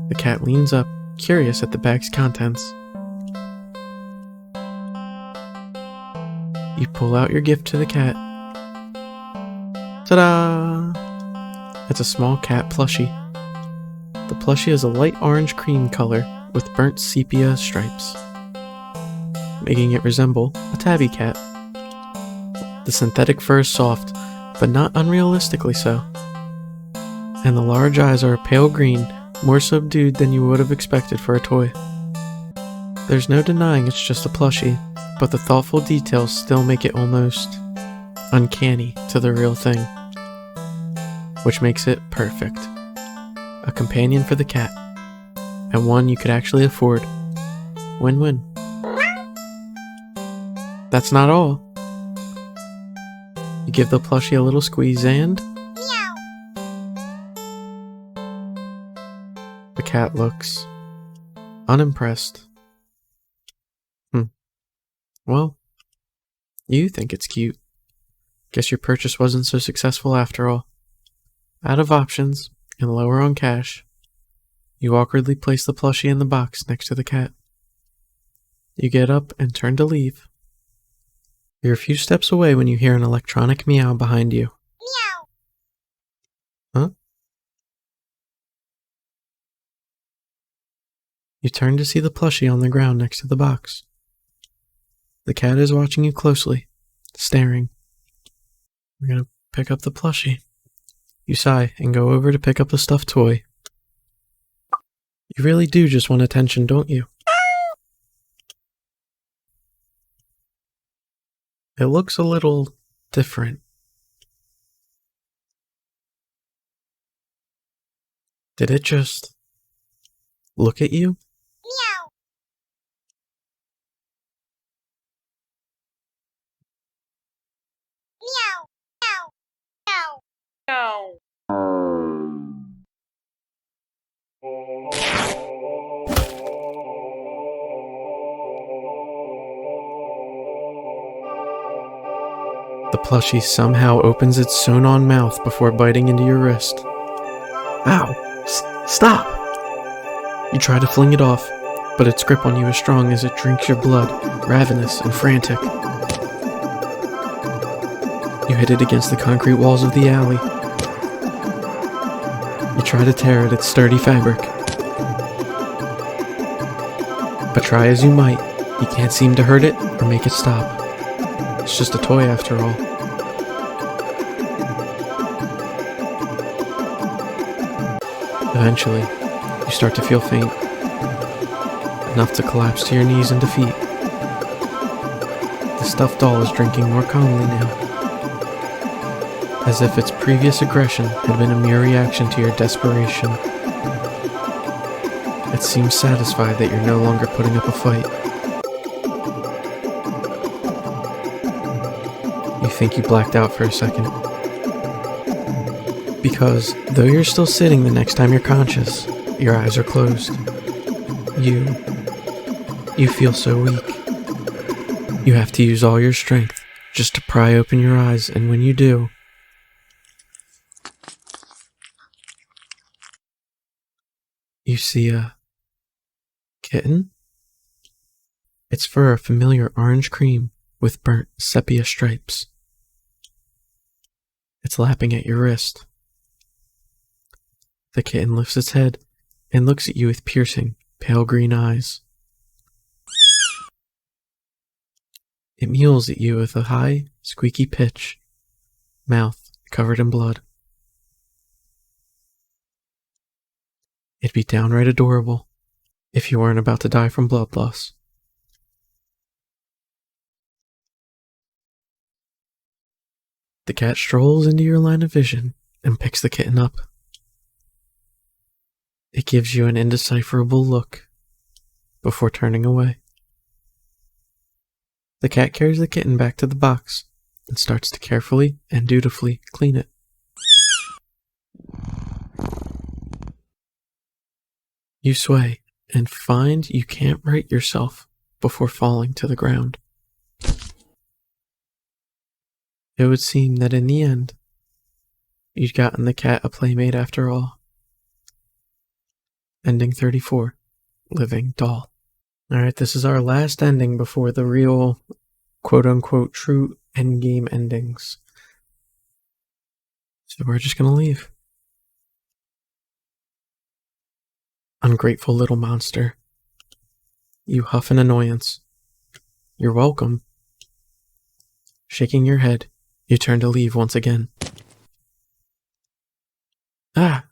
The cat leans up, curious at the bag's contents. You pull out your gift to the cat. Ta-da! It's a small cat plushie. The plushie is a light orange cream color with burnt sepia stripes, making it resemble a tabby cat. The synthetic fur is soft, but not unrealistically so. And the large eyes are a pale green, more subdued than you would have expected for a toy. There's no denying it's just a plushie, but the thoughtful details still make it almost uncanny to the real thing, which makes it perfect. A companion for the cat, and one you could actually afford. Win-win. That's not all. You give the plushie a little squeeze and... meow. The cat looks unimpressed. Well, you think it's cute. Guess your purchase wasn't so successful after all. Out of options, and lower on cash, you awkwardly place the plushie in the box next to the cat. You get up and turn to leave. You're a few steps away when you hear an electronic meow behind you. You turn to see the plushie on the ground next to the box. The cat is watching you closely, staring. We're gonna pick up the plushie. You sigh and go over to pick up the stuffed toy. You really do just want attention, don't you? It looks a little different. Did it just look at you? Meow. Meow. Meow. Meow. The plushie somehow opens its sewn-on mouth before biting into your wrist. Ow! Stop! You try to fling it off, but its grip on you is strong as it drinks your blood, ravenous and frantic. You hit it against the concrete walls of the alley. You try to tear at its sturdy fabric. But try as you might, you can't seem to hurt it or make it stop. It's just a toy after all. Eventually, you start to feel faint, enough to collapse to your knees in defeat. The stuffed doll is drinking more calmly now, as if its previous aggression had been a mere reaction to your desperation. It seems satisfied that you're no longer putting up a fight. You think you blacked out for a second. Because, though you're still sitting the next time you're conscious, your eyes are closed. You feel so weak. You have to use all your strength just to pry open your eyes, and when you do, you see a kitten? Its fur a familiar orange cream with burnt sepia stripes. It's lapping at your wrist. The kitten lifts its head and looks at you with piercing, pale green eyes. It mews at you with a high, squeaky pitch, mouth covered in blood. It'd be downright adorable if you weren't about to die from blood loss. The cat strolls into your line of vision and picks the kitten up. It gives you an indecipherable look before turning away. The cat carries the kitten back to the box and starts to carefully and dutifully clean it. You sway and find you can't right yourself before falling to the ground. It would seem that in the end, you'd gotten the cat a playmate after all. Ending 34, Living Doll. Alright, this is our last ending before the real, quote-unquote, true endgame endings. So we're just gonna leave. Ungrateful little monster. You huff in annoyance. You're welcome. Shaking your head, you turn to leave once again. Ah!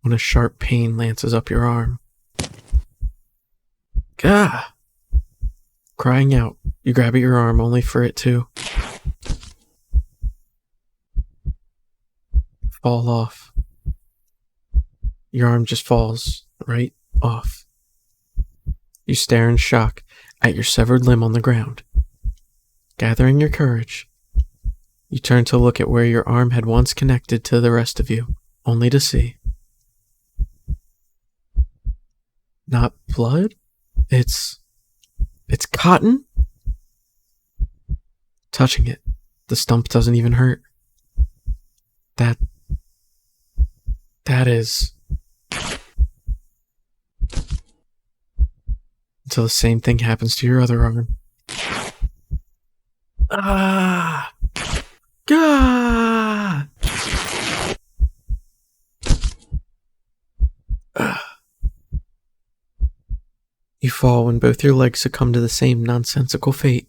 When a sharp pain lances up your arm. Gah! Crying out, you grab at your arm only for it to fall off. Your arm just falls right off. You stare in shock at your severed limb on the ground. Gathering your courage, you turn to look at where your arm had once connected to the rest of you, only to see not blood, it's cotton. Touching it, the stump doesn't even hurt. That is until the same thing happens to your other arm. Ah! Gah! You fall when both your legs succumb to the same nonsensical fate,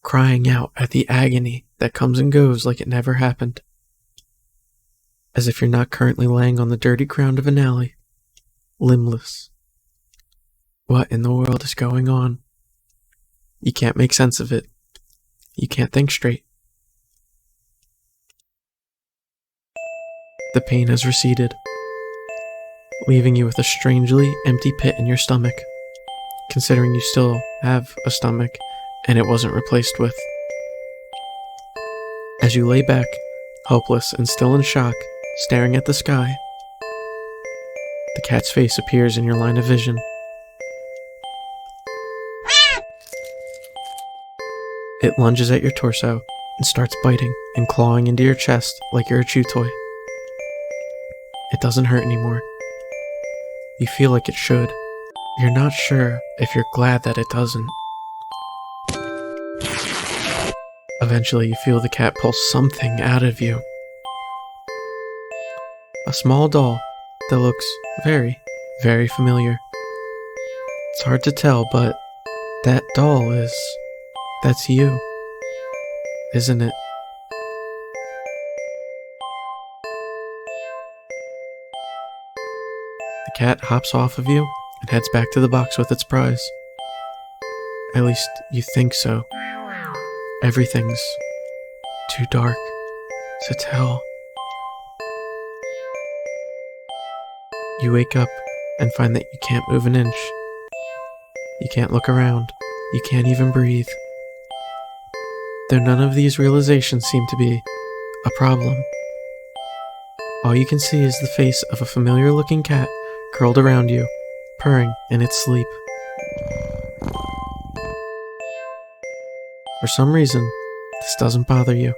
crying out at the agony that comes and goes like it never happened, as if you're not currently laying on the dirty ground of an alley, limbless. What in the world is going on? You can't make sense of it. You can't think straight. The pain has receded, leaving you with a strangely empty pit in your stomach, considering you still have a stomach and it wasn't replaced with. As you lay back, helpless and still in shock, staring at the sky, the cat's face appears in your line of vision. It lunges at your torso and starts biting and clawing into your chest like you're a chew toy. It doesn't hurt anymore. You feel like it should. You're not sure if you're glad that it doesn't. Eventually, you feel the cat pull something out of you. A small doll that looks very, very familiar. It's hard to tell, but that doll that's you, isn't it? The cat hops off of you and heads back to the box with its prize. At least you think so. Everything's too dark to tell. You wake up and find that you can't move an inch. You can't look around. You can't even breathe. Though none of these realizations seem to be a problem. All you can see is the face of a familiar-looking cat curled around you, purring in its sleep. For some reason, this doesn't bother you.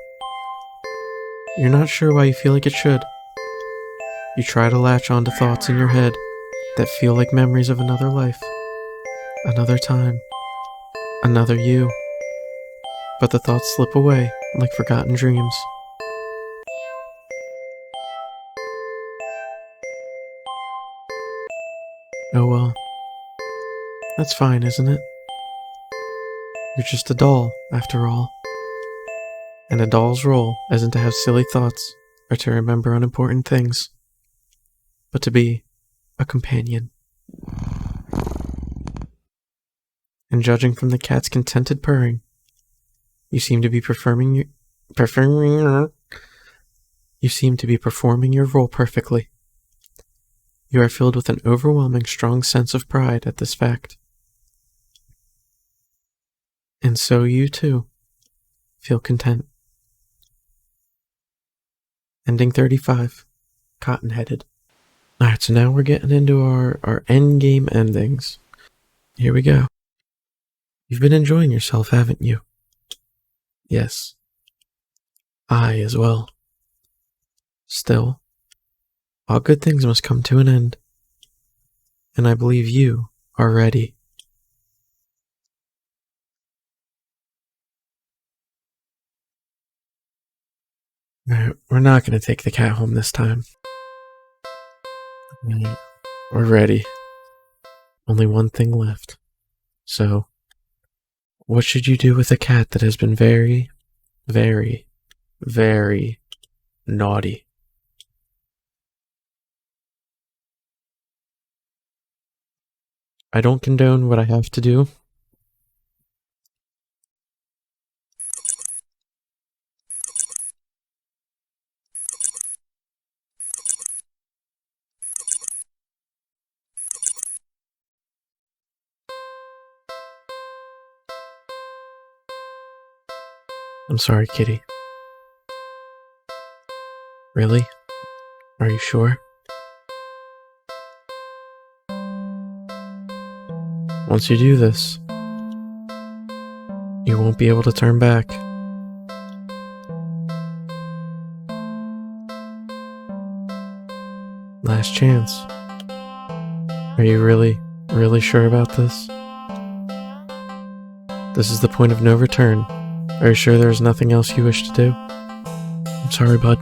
You're not sure why you feel like it should. You try to latch onto thoughts in your head that feel like memories of another life, another time, another you. But the thoughts slip away like forgotten dreams. Oh well. That's fine, isn't it? You're just a doll, after all. And a doll's role isn't to have silly thoughts or to remember unimportant things, but to be a companion. And judging from the cat's contented purring, you seem to be performing your role perfectly. You are filled with an overwhelming strong sense of pride at this fact. And so you, too, feel content. Ending 35. Cotton-headed. Alright, so now we're getting into our endgame endings. Here we go. You've been enjoying yourself, haven't you? Yes. I as well. Still, all good things must come to an end. And I believe you are ready. Alright, we're not going to take the cat home this time. We're ready. Only one thing left. So, what should you do with a cat that has been very, very, very naughty? I don't condone what I have to do. I'm sorry, kitty. Really? Are you sure? Once you do this, you won't be able to turn back. Last chance. Are you really, really sure about this? This is the point of no return. Are you sure there's nothing else you wish to do? I'm sorry, bud.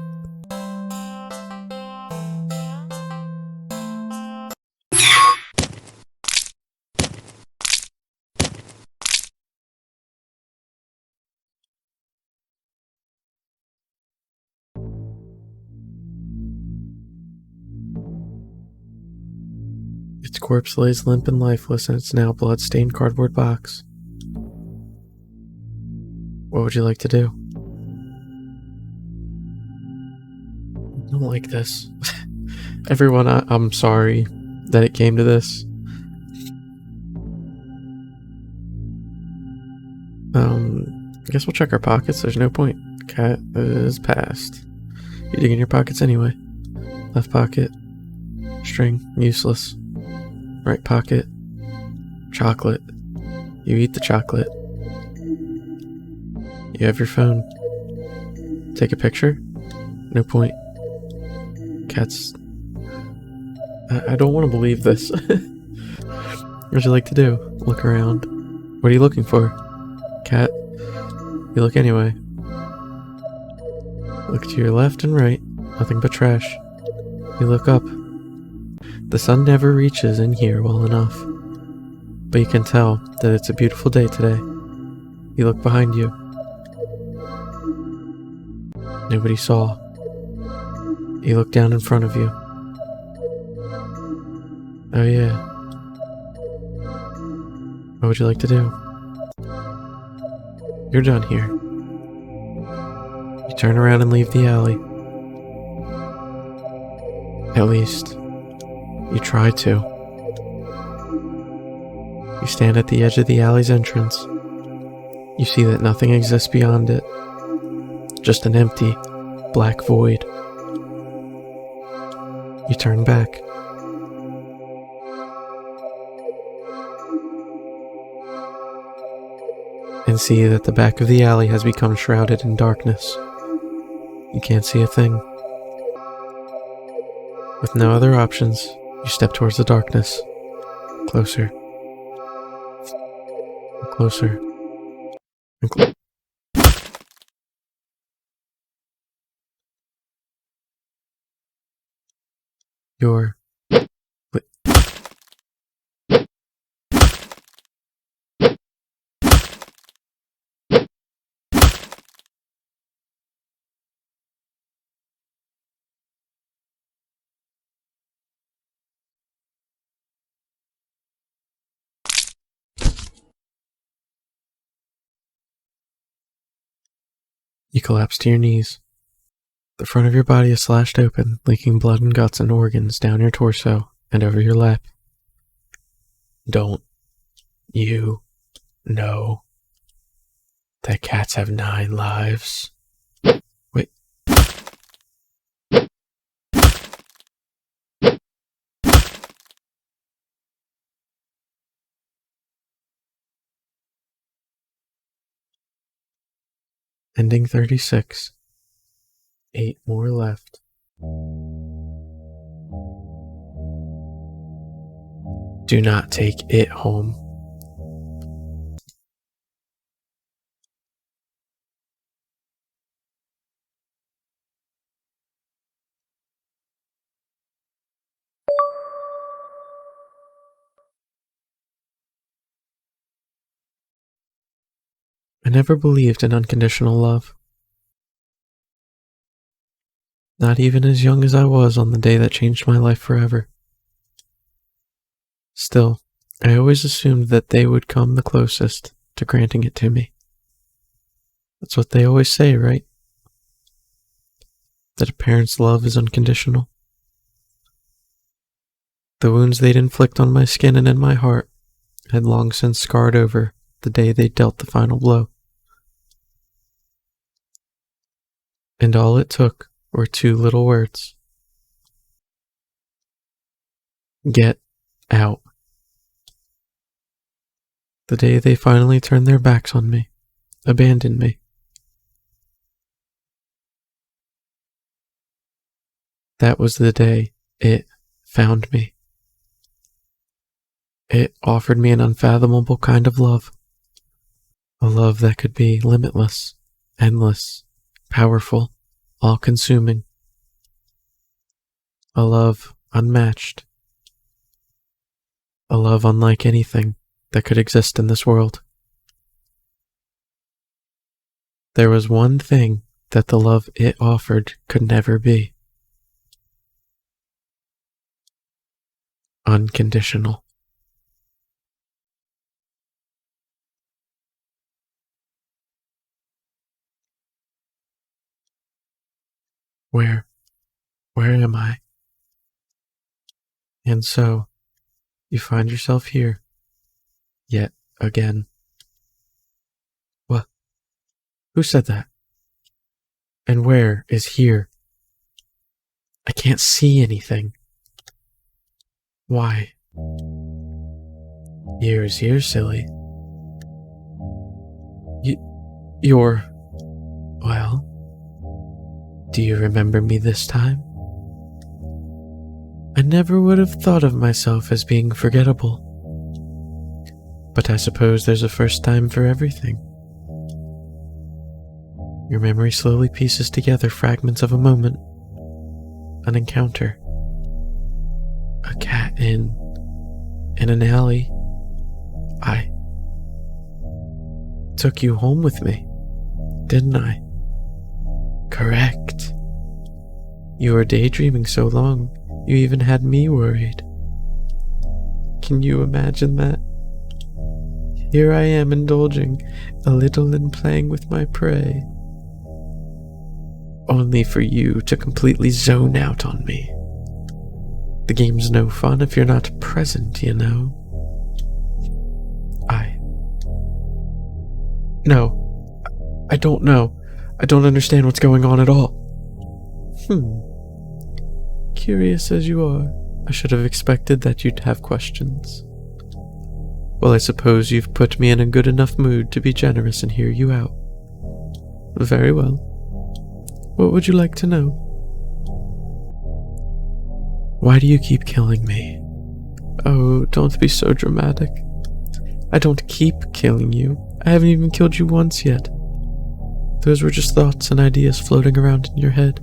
Its corpse lays limp and lifeless in its now blood-stained cardboard box. What would you like to do? I don't like this. Everyone, I'm sorry that it came to this. I guess we'll check our pockets. There's no point. Cat is passed. You dig in your pockets anyway. Left pocket. String. Useless. Right pocket. Chocolate. You eat the chocolate. You have your phone. Take a picture? No point. Cat's... I don't want to believe this. What would you like to do? Look around. What are you looking for? Cat? You look anyway. Look to your left and right. Nothing but trash. You look up. The sun never reaches in here well enough. But you can tell that it's a beautiful day today. You look behind you. Nobody saw. You look down in front of you. Oh yeah. What would you like to do? You're done here. You turn around and leave the alley. At least, you try to. You stand at the edge of the alley's entrance. You see that nothing exists beyond it. Just an empty, black void. You turn back. And see that the back of the alley has become shrouded in darkness. You can't see a thing. With no other options, you step towards the darkness. Closer. Closer. And You're... Wait. You collapse to your knees. The front of your body is slashed open, leaking blood and guts and organs down your torso and over your lap. Don't you know that cats have 9 lives? Wait. Ending 36. 8 more left. Do not take it home. I never believed in unconditional love. Not even as young as I was on the day that changed my life forever. Still, I always assumed that they would come the closest to granting it to me. That's what they always say, right? That a parent's love is unconditional. The wounds they'd inflict on my skin and in my heart had long since scarred over the day they dealt the final blow. And all it took were 2 little words. Get out. The day they finally turned their backs on me, abandoned me. That was the day it found me. It offered me an unfathomable kind of love. A love that could be limitless, endless, powerful, all-consuming. A love unmatched. A love unlike anything that could exist in this world. There was one thing that the love it offered could never be. unconditional. Where am I? And so, you find yourself here, yet again. What? Who said that? And where is here? I can't see anything. Why? Here is here, silly. You're... Well, do you remember me this time? I never would have thought of myself as being forgettable. But I suppose there's a first time for everything. Your memory slowly pieces together fragments of a moment, an encounter, a cat in an alley. I took you home with me, didn't I? Correct. You were daydreaming so long, you even had me worried. Can you imagine that? Here I am indulging a little in playing with my prey, only for you to completely zone out on me. The game's no fun if you're not present, you know. No, I don't know. I don't understand what's going on at all. Curious as you are, I should have expected that you'd have questions. Well, I suppose you've put me in a good enough mood to be generous and hear you out. Very well. What would you like to know? Why do you keep killing me? Oh, don't be so dramatic. I don't keep killing you. I haven't even killed you once yet. Those were just thoughts and ideas floating around in your head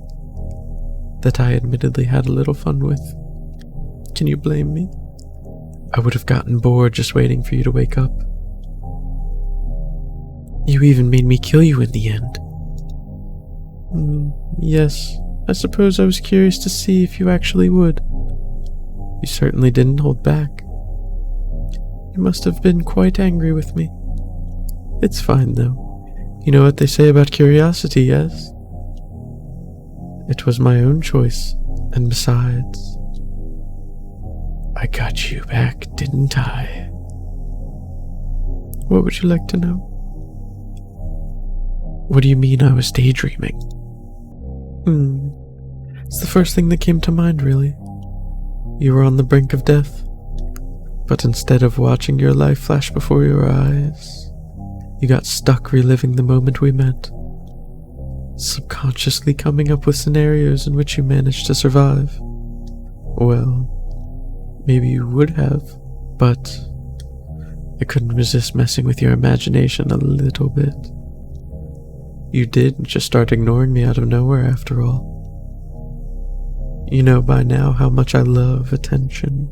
that I admittedly had a little fun with. Can you blame me? I would have gotten bored just waiting for you to wake up. You even made me kill you in the end. Yes, I suppose I was curious to see if you actually would. You certainly didn't hold back. You must have been quite angry with me. It's fine, though. You know what they say about curiosity, yes? It was my own choice, and besides, I got you back, didn't I? What would you like to know? What do you mean I was daydreaming? It's the first thing that came to mind, really. You were on the brink of death, but instead of watching your life flash before your eyes, you got stuck reliving the moment we met, subconsciously coming up with scenarios in which you managed to survive. Well, maybe you would have, but I couldn't resist messing with your imagination a little bit. You did just start ignoring me out of nowhere after all. You know by now how much I love attention.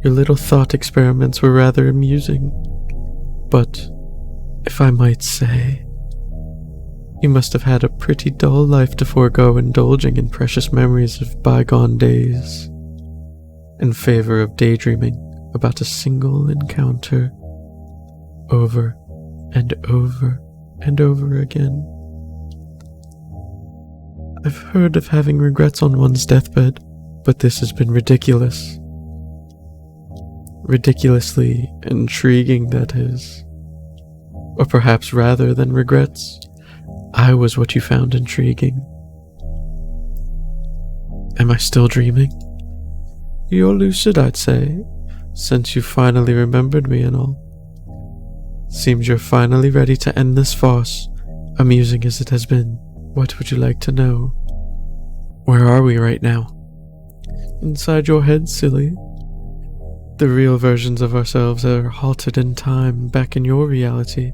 Your little thought experiments were rather amusing, but if I might say, you must have had a pretty dull life to forego indulging in precious memories of bygone days in favor of daydreaming about a single encounter over and over and over again. I've heard of having regrets on one's deathbed, but this has been ridiculous. Ridiculously intriguing, that is. Or perhaps rather than regrets, I was what you found intriguing. Am I still dreaming? You're lucid, I'd say, since you finally remembered me and all. Seems you're finally ready to end this farce, amusing as it has been. What would you like to know? Where are we right now? Inside your head, silly. The real versions of ourselves are halted in time back in your reality,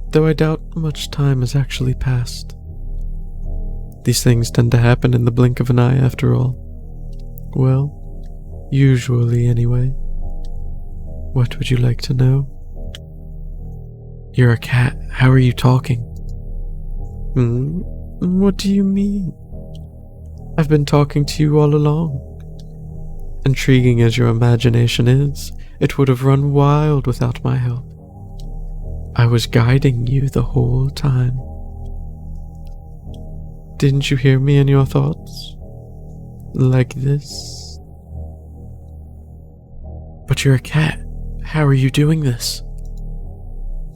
though I doubt much time has actually passed. These things tend to happen in the blink of an eye after all. Well, usually anyway. What would you like to know? You're a cat. How are you talking? What do you mean? I've been talking to you all along. Intriguing as your imagination is, it would have run wild without my help. I was guiding you the whole time. Didn't you hear me in your thoughts? Like this? But you're a cat. How are you doing this?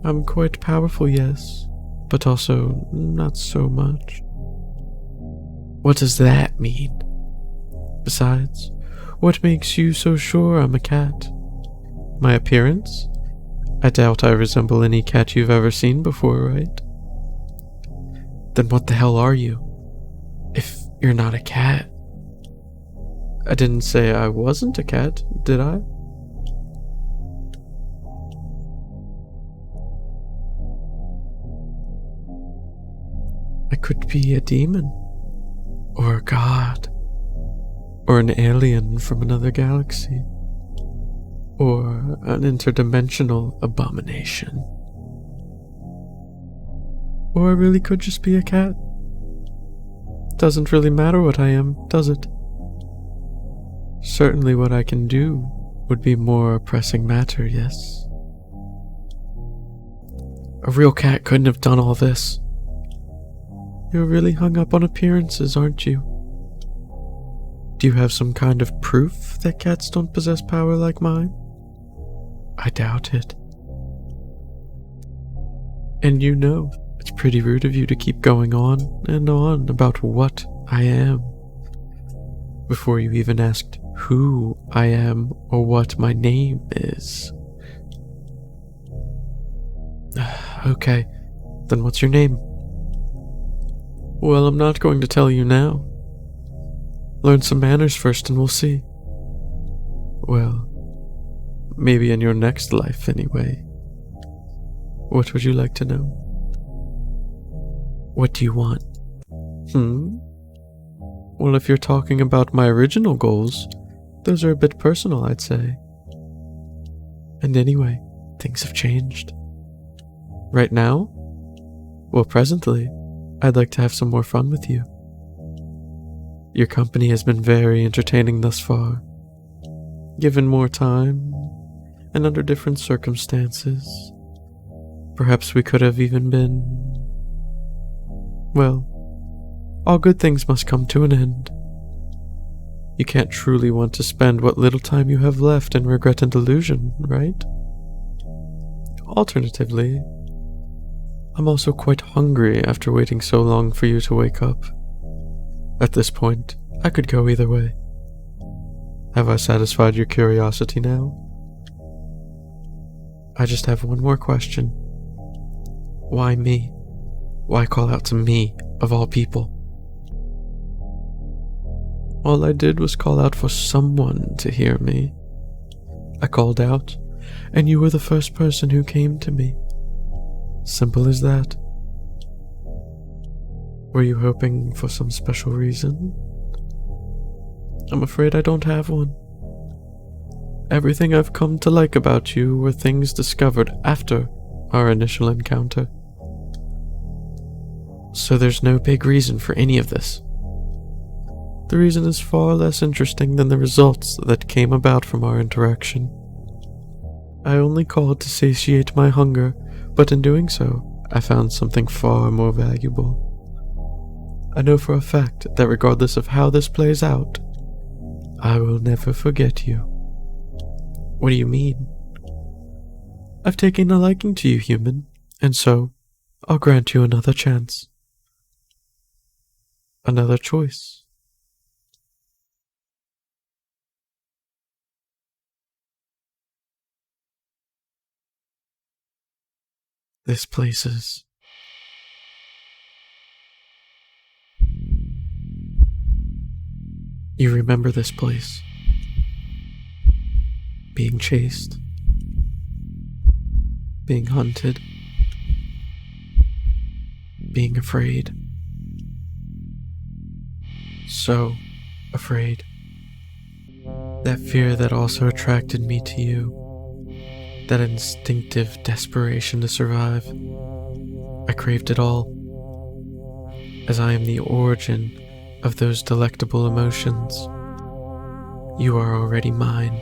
I'm quite powerful, yes, but also not so much. What does that mean? Besides, what makes you so sure I'm a cat? My appearance? I doubt I resemble any cat you've ever seen before, right? Then what the hell are you? If you're not a cat. I didn't say I wasn't a cat, did I? I could be a demon, or a god, or an alien from another galaxy, or an interdimensional abomination. Or I really could just be a cat. Doesn't really matter what I am, does it? Certainly what I can do would be more pressing matter, yes? A real cat couldn't have done all this. You're really hung up on appearances, aren't you? Do you have some kind of proof that cats don't possess power like mine? I doubt it. And you know, it's pretty rude of you to keep going on and on about what I am, before you even asked who I am or what my name is. Okay, then what's your name? Well, I'm not going to tell you now. Learn some manners first and we'll see. Well, maybe in your next life anyway. What would you like to know? What do you want? Well, if you're talking about my original goals, those are a bit personal, I'd say. And anyway, things have changed. Right now? Well, presently, I'd like to have some more fun with you. Your company has been very entertaining thus far. Given more time, and under different circumstances, perhaps we could have even been... Well, all good things must come to an end. You can't truly want to spend what little time you have left in regret and delusion, right? Alternatively, I'm also quite hungry after waiting so long for you to wake up. At this point, I could go either way. Have I satisfied your curiosity now? I just have one more question. Why me? Why call out to me, of all people? All I did was call out for someone to hear me. I called out, and you were the first person who came to me. Simple as that. Were you hoping for some special reason? I'm afraid I don't have one. Everything I've come to like about you were things discovered after our initial encounter. So there's no big reason for any of this. The reason is far less interesting than the results that came about from our interaction. I only called to satiate my hunger, but in doing so, I found something far more valuable. I know for a fact that regardless of how this plays out, I will never forget you. What do you mean? I've taken a liking to you, human, and so I'll grant you another chance. Another choice. This place is... You remember this place? Being chased, being hunted, being afraid. So afraid. That fear that also attracted me to you. That instinctive desperation to survive. I craved it all, as I am the origin of those delectable emotions. You are already mine.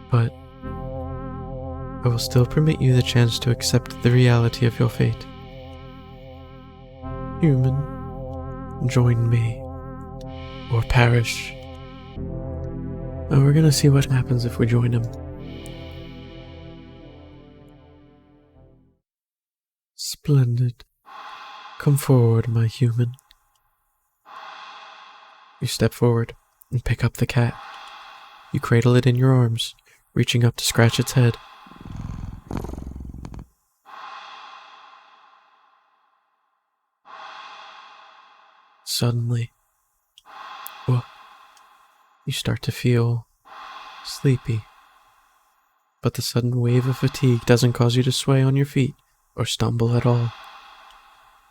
But I will still permit you the chance to accept the reality of your fate. Human, join me, or perish. And we're gonna see what happens if we join him. Splendid. Come forward, my human. You step forward and pick up the cat. You cradle it in your arms, reaching up to scratch its head. Suddenly, you start to feel sleepy. But the sudden wave of fatigue doesn't cause you to sway on your feet or stumble at all.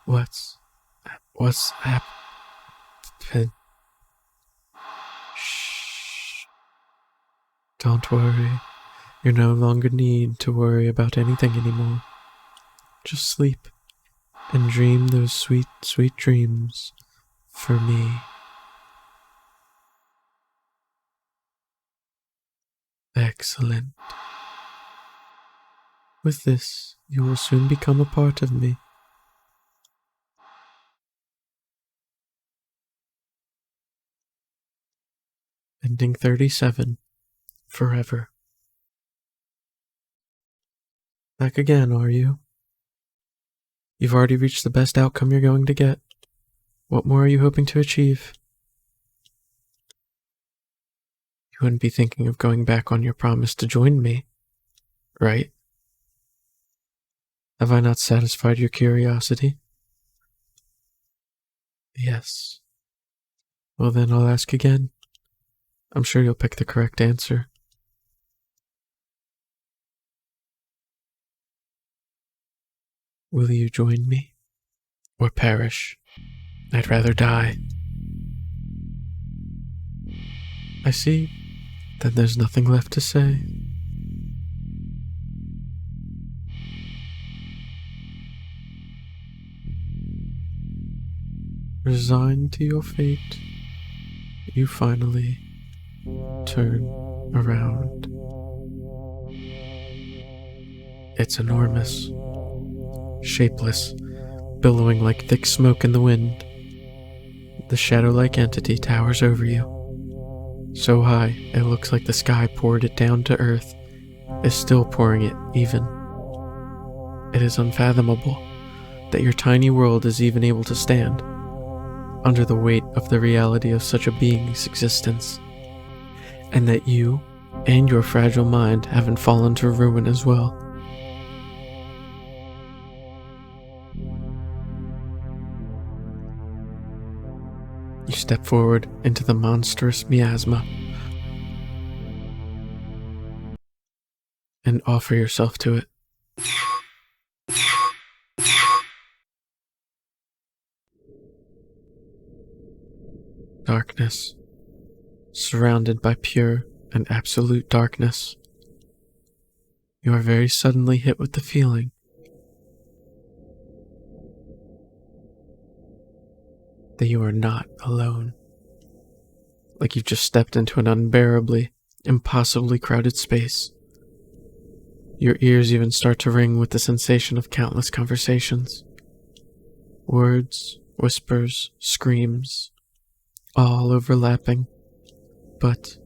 What's happened? Shh. Don't worry. You no longer need to worry about anything anymore. Just sleep and dream those sweet, sweet dreams for me. Excellent. With this, you will soon become a part of me. Ending 37. Forever. Back again, are you? You've already reached the best outcome you're going to get. What more are you hoping to achieve? You wouldn't be thinking of going back on your promise to join me, right? Have I not satisfied your curiosity? Yes. Well then, I'll ask again. I'm sure you'll pick the correct answer. Will you join me? Or perish? I'd rather die. I see. Then there's nothing left to say. Resigned to your fate, you finally turn around. It's enormous, shapeless, billowing like thick smoke in the wind. The shadow-like entity towers over you. So high, it looks like the sky poured it down to earth, is still pouring it even. It is unfathomable that your tiny world is even able to stand under the weight of the reality of such a being's existence, and that you and your fragile mind haven't fallen to ruin as well. You step forward into the monstrous miasma and offer yourself to it. Darkness, surrounded by pure and absolute darkness. You are very suddenly hit with the feeling that you are not alone. Like you've just stepped into an unbearably, impossibly crowded space. Your ears even start to ring with the sensation of countless conversations. Words, whispers, screams, all overlapping. But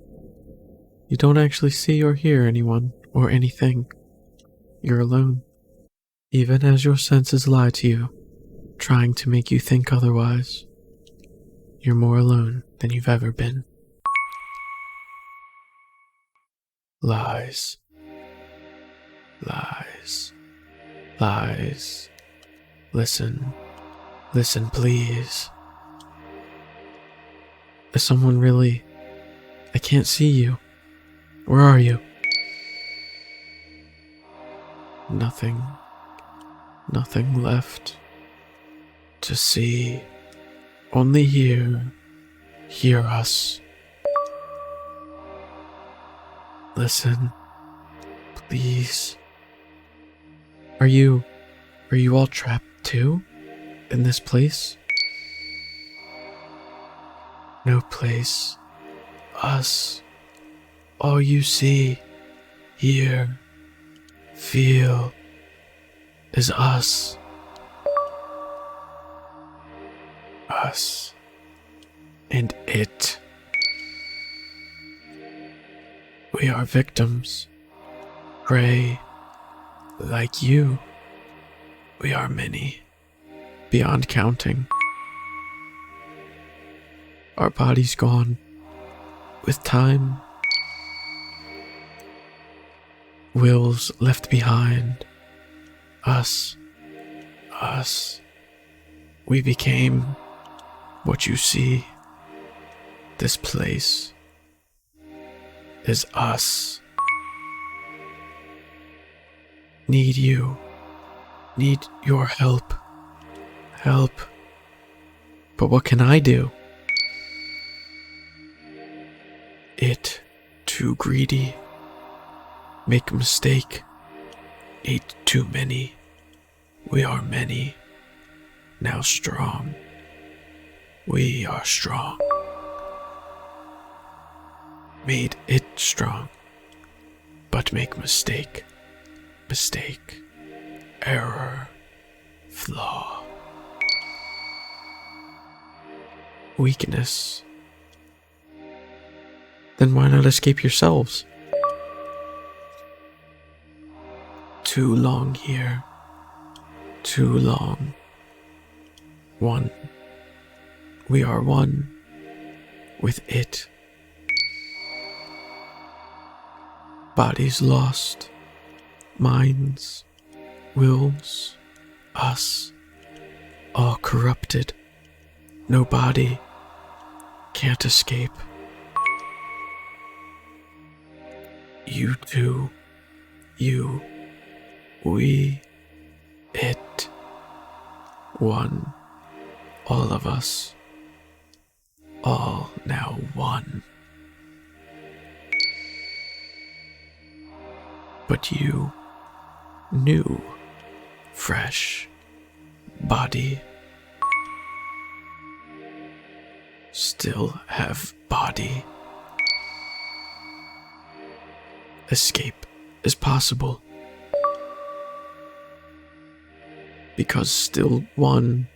you don't actually see or hear anyone or anything. You're alone. Even as your senses lie to you, trying to make you think otherwise, you're more alone than you've ever been. Lies. Lies. Lies. Listen. Listen, please. Is someone really... I can't see you. Where are you? Nothing. Nothing left to see. Only hear. Hear us. Listen. Please. Are you all trapped too? In this place? No place us. All you see, hear, feel is us. Us and it. We are victims. Prey like you. We are many, beyond counting. Our bodies gone with time. Wills left behind. Us. We became what you see. This place is us. Need you. Need your help. Help. But what can I do? It too greedy. Make a mistake. Ate too many. We are many. Now strong. We are strong. Made it strong. But make mistake. Mistake. Error. Flaw. Weakness. Then why not escape yourselves? Too long here. Too long. One. We are one with it. Bodies lost. Minds. Wills. Us. All corrupted. No body. Can't escape. You too. You. We. It. One. All of us. All now one. But you. New. Fresh. Body. Still have body. Escape is possible. Because still one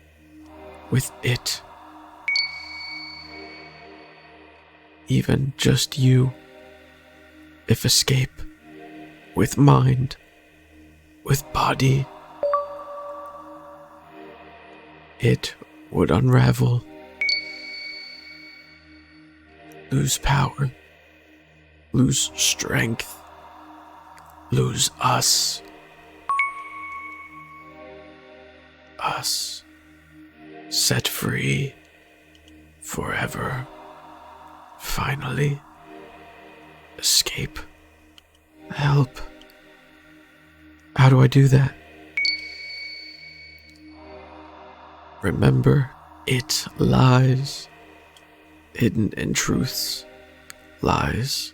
with it. Even just you. If escape with mind, with body, it would unravel. Lose power. Lose strength. Lose us. Us. Set free. Forever. Finally. Escape. Help. How do I do that? Remember, it lies. Hidden in truths. Lies.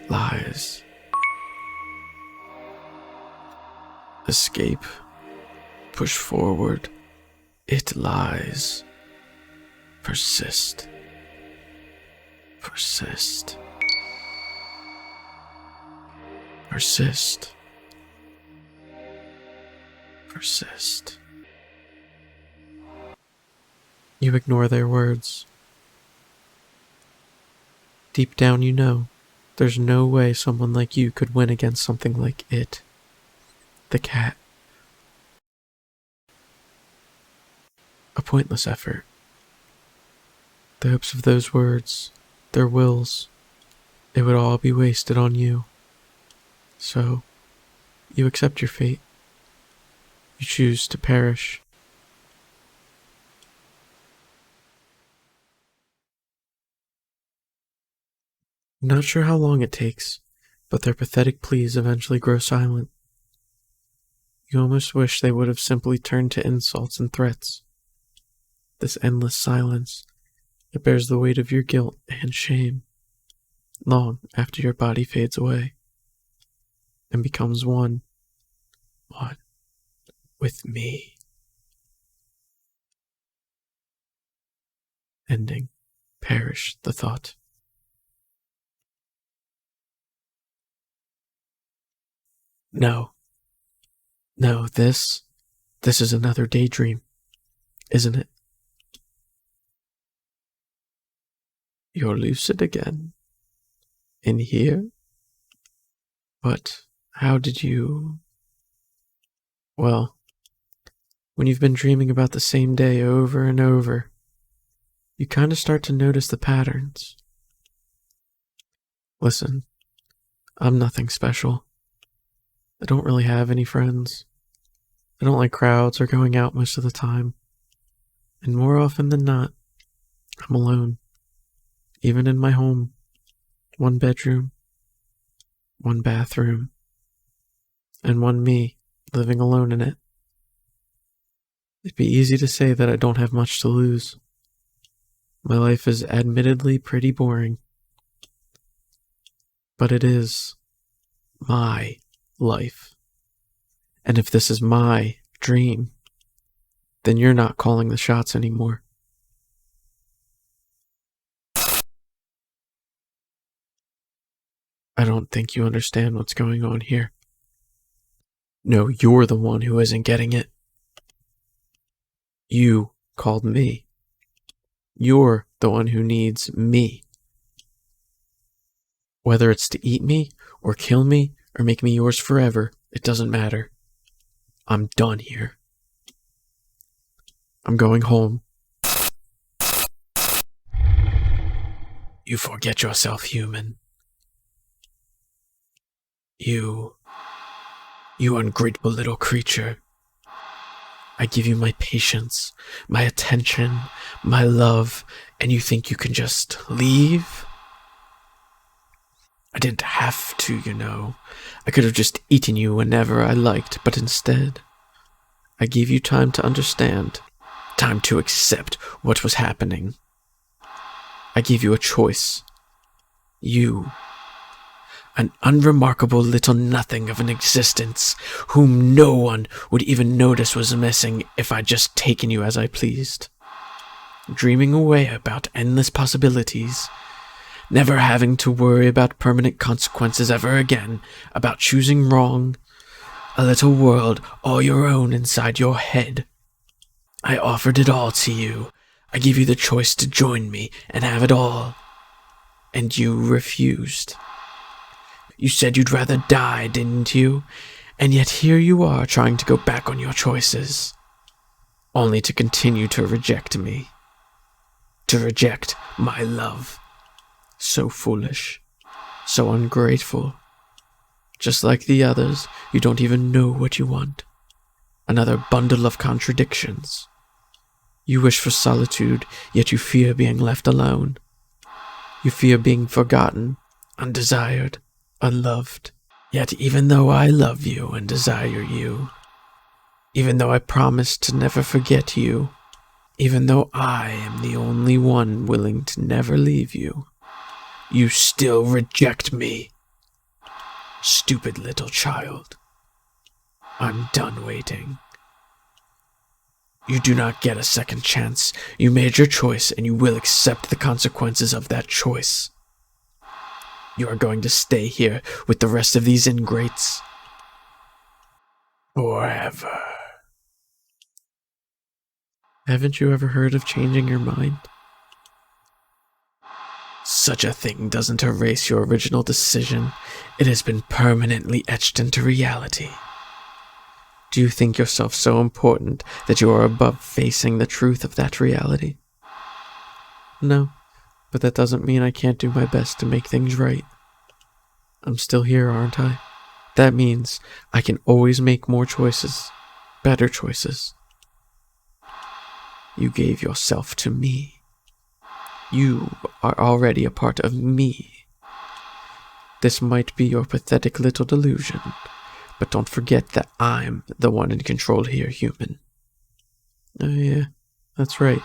Lies. Escape. Push forward. It lies. Persist. Persist. Persist. Persist. You ignore their words. Deep down you know, there's no way someone like you could win against something like it. The cat. A pointless effort. The hopes of those words, their wills, it would all be wasted on you. So, you accept your fate. You choose to perish. Not sure how long it takes, but their pathetic pleas eventually grow silent. You almost wish they would have simply turned to insults and threats. This endless silence, it bears the weight of your guilt and shame, long after your body fades away, and becomes one with me. Ending. Perish the thought. No, no, this is another daydream, isn't it? You're lucid again. In here? But how did you... Well, when you've been dreaming about the same day over and over, you kind of start to notice the patterns. Listen, I'm nothing special. I don't really have any friends. I don't like crowds or going out most of the time. And more often than not, I'm alone. Even in my home. One bedroom, one bathroom, and one me living alone in it. It'd be easy to say that I don't have much to lose. My life is admittedly pretty boring. But it is my life. And if this is my dream, then you're not calling the shots anymore. I don't think you understand what's going on here. No, you're the one who isn't getting it. You called me. You're the one who needs me. Whether it's to eat me, or kill me, or make me yours forever, it doesn't matter. I'm done here. I'm going home. You forget yourself, human. You ungrateful little creature. I give you my patience, my attention, my love, and you think you can just leave? I didn't have to, you know. I could have just eaten you whenever I liked, but instead, I gave you time to understand, time to accept what was happening. I gave you a choice. You, an unremarkable little nothing of an existence, whom no one would even notice was missing if I'd just taken you as I pleased. Dreaming away about endless possibilities, never having to worry about permanent consequences ever again, about choosing wrong, a little world all your own inside your head. I offered it all to you. I gave you the choice to join me and have it all. And you refused. You said you'd rather die, didn't you? And yet here you are trying to go back on your choices. Only to continue to reject me. To reject my love. So foolish. So ungrateful. Just like the others, you don't even know what you want. Another bundle of contradictions. You wish for solitude, yet you fear being left alone. You fear being forgotten, undesired, unloved. Yet even though I love you and desire you, even though I promise to never forget you, even though I am the only one willing to never leave you, you still reject me. Stupid little child. I'm done waiting. You do not get a second chance. You made your choice, and you will accept the consequences of that choice. You are going to stay here with the rest of these ingrates. Forever. Haven't you ever heard of changing your mind? Such a thing doesn't erase your original decision. It has been permanently etched into reality. Do you think yourself so important that you are above facing the truth of that reality? No, but that doesn't mean I can't do my best to make things right. I'm still here, aren't I? That means I can always make more choices, better choices. You gave yourself to me. You are already a part of me. This might be your pathetic little delusion, but don't forget that I'm the one in control here, human. Oh yeah, that's right.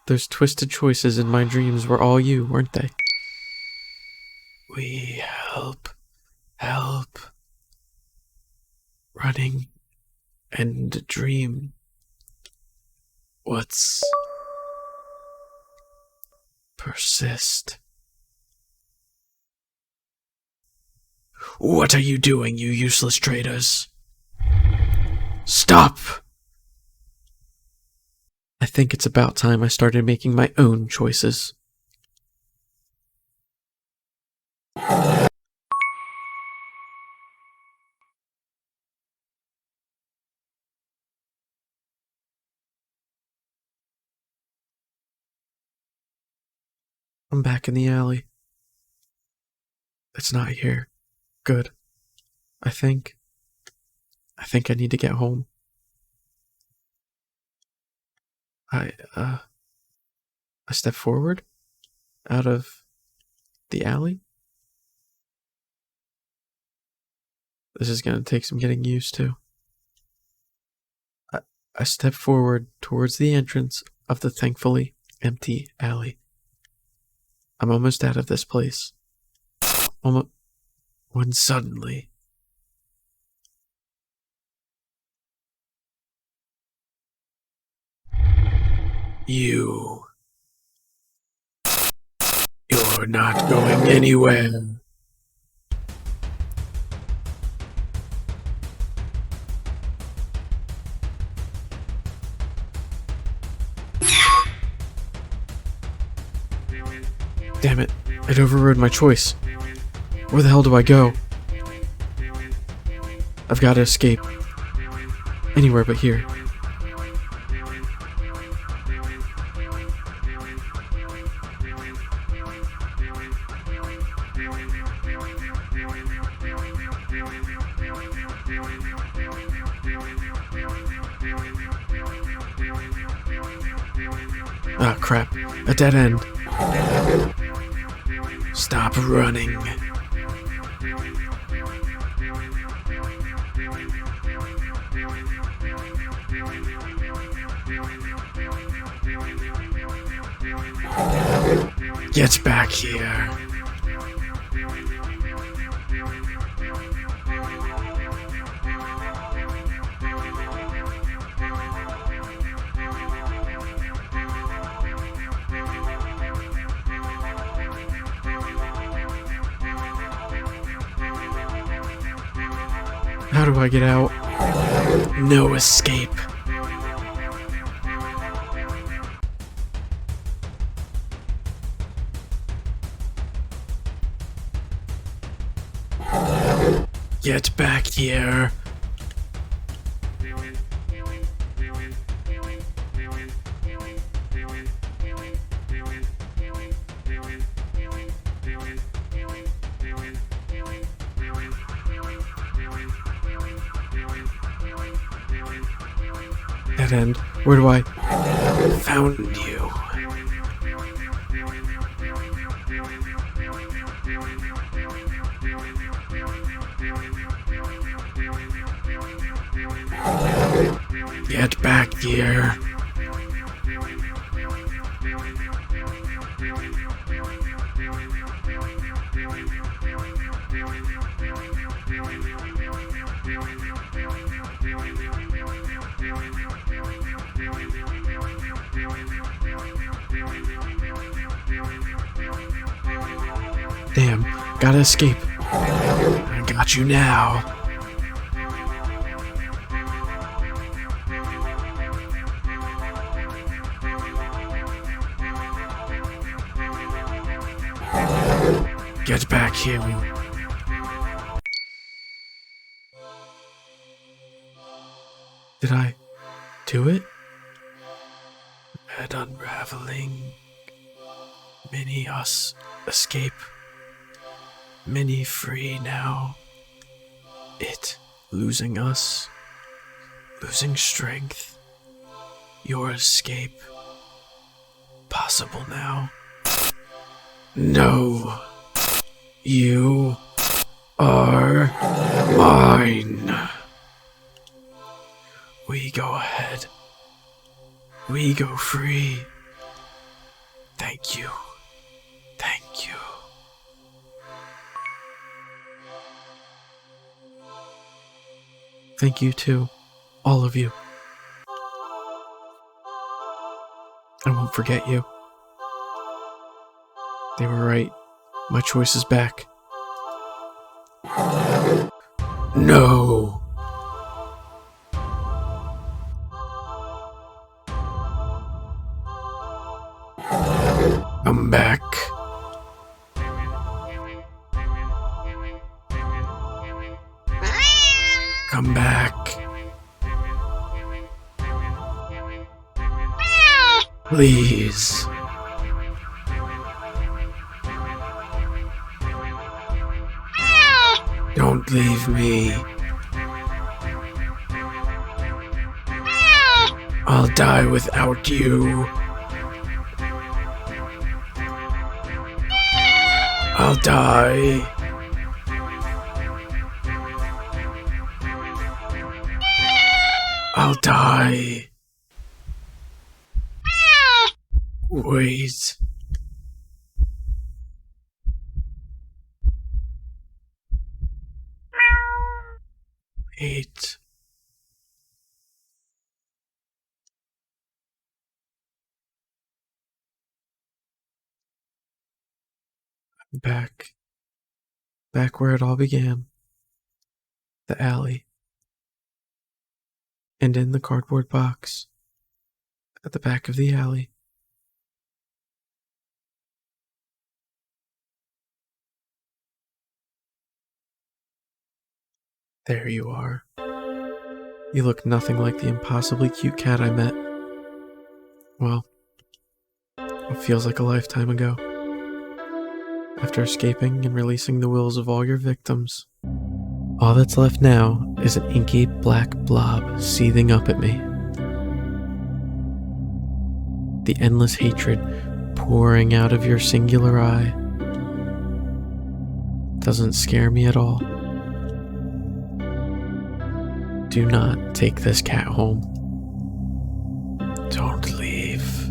Those twisted choices in my dreams were all you, weren't they? We help. Running and dream. What's persist? What are you doing, you useless traitors? Stop! I think it's about time I started making my own choices. I'm back in the alley. It's not here. Good. I think I need to get home. I step forward out of the alley. This is gonna take some getting used to. I step forward towards the entrance of the thankfully empty alley. I'm almost out of this place. Almost, when suddenly, you're not going anywhere. Damn it, it overrode my choice. Where the hell do I go? I've got to escape. Anywhere but here. Ah, crap. A dead end. Stop running. Get back here. How do I get out? No escape. Get back here. Dead end. Where do I? Found you. Get back here. Damn, gotta escape. I got you now. Get back here. Did I do it? Head unraveling. Mini us escape. Mini free now. It losing us. Losing strength. Your escape. Possible now. No. You are mine. We go ahead. We go free. Thank you. Thank you. Thank you too, all of you. I won't forget you. They were right. My choice is back. No! Come back. Come back. Please. Don't leave me. I'll die without you. I'll die. I'll die. Wait. Wait. I'm back. Back where it all began. The alley. And in the cardboard box. At the back of the alley. There you are. You look nothing like the impossibly cute cat I met. Well, it feels like a lifetime ago. After escaping and releasing the wills of all your victims, all that's left now is an inky black blob seething up at me. The endless hatred pouring out of your singular eye doesn't scare me at all. Do not take this cat home. Don't leave.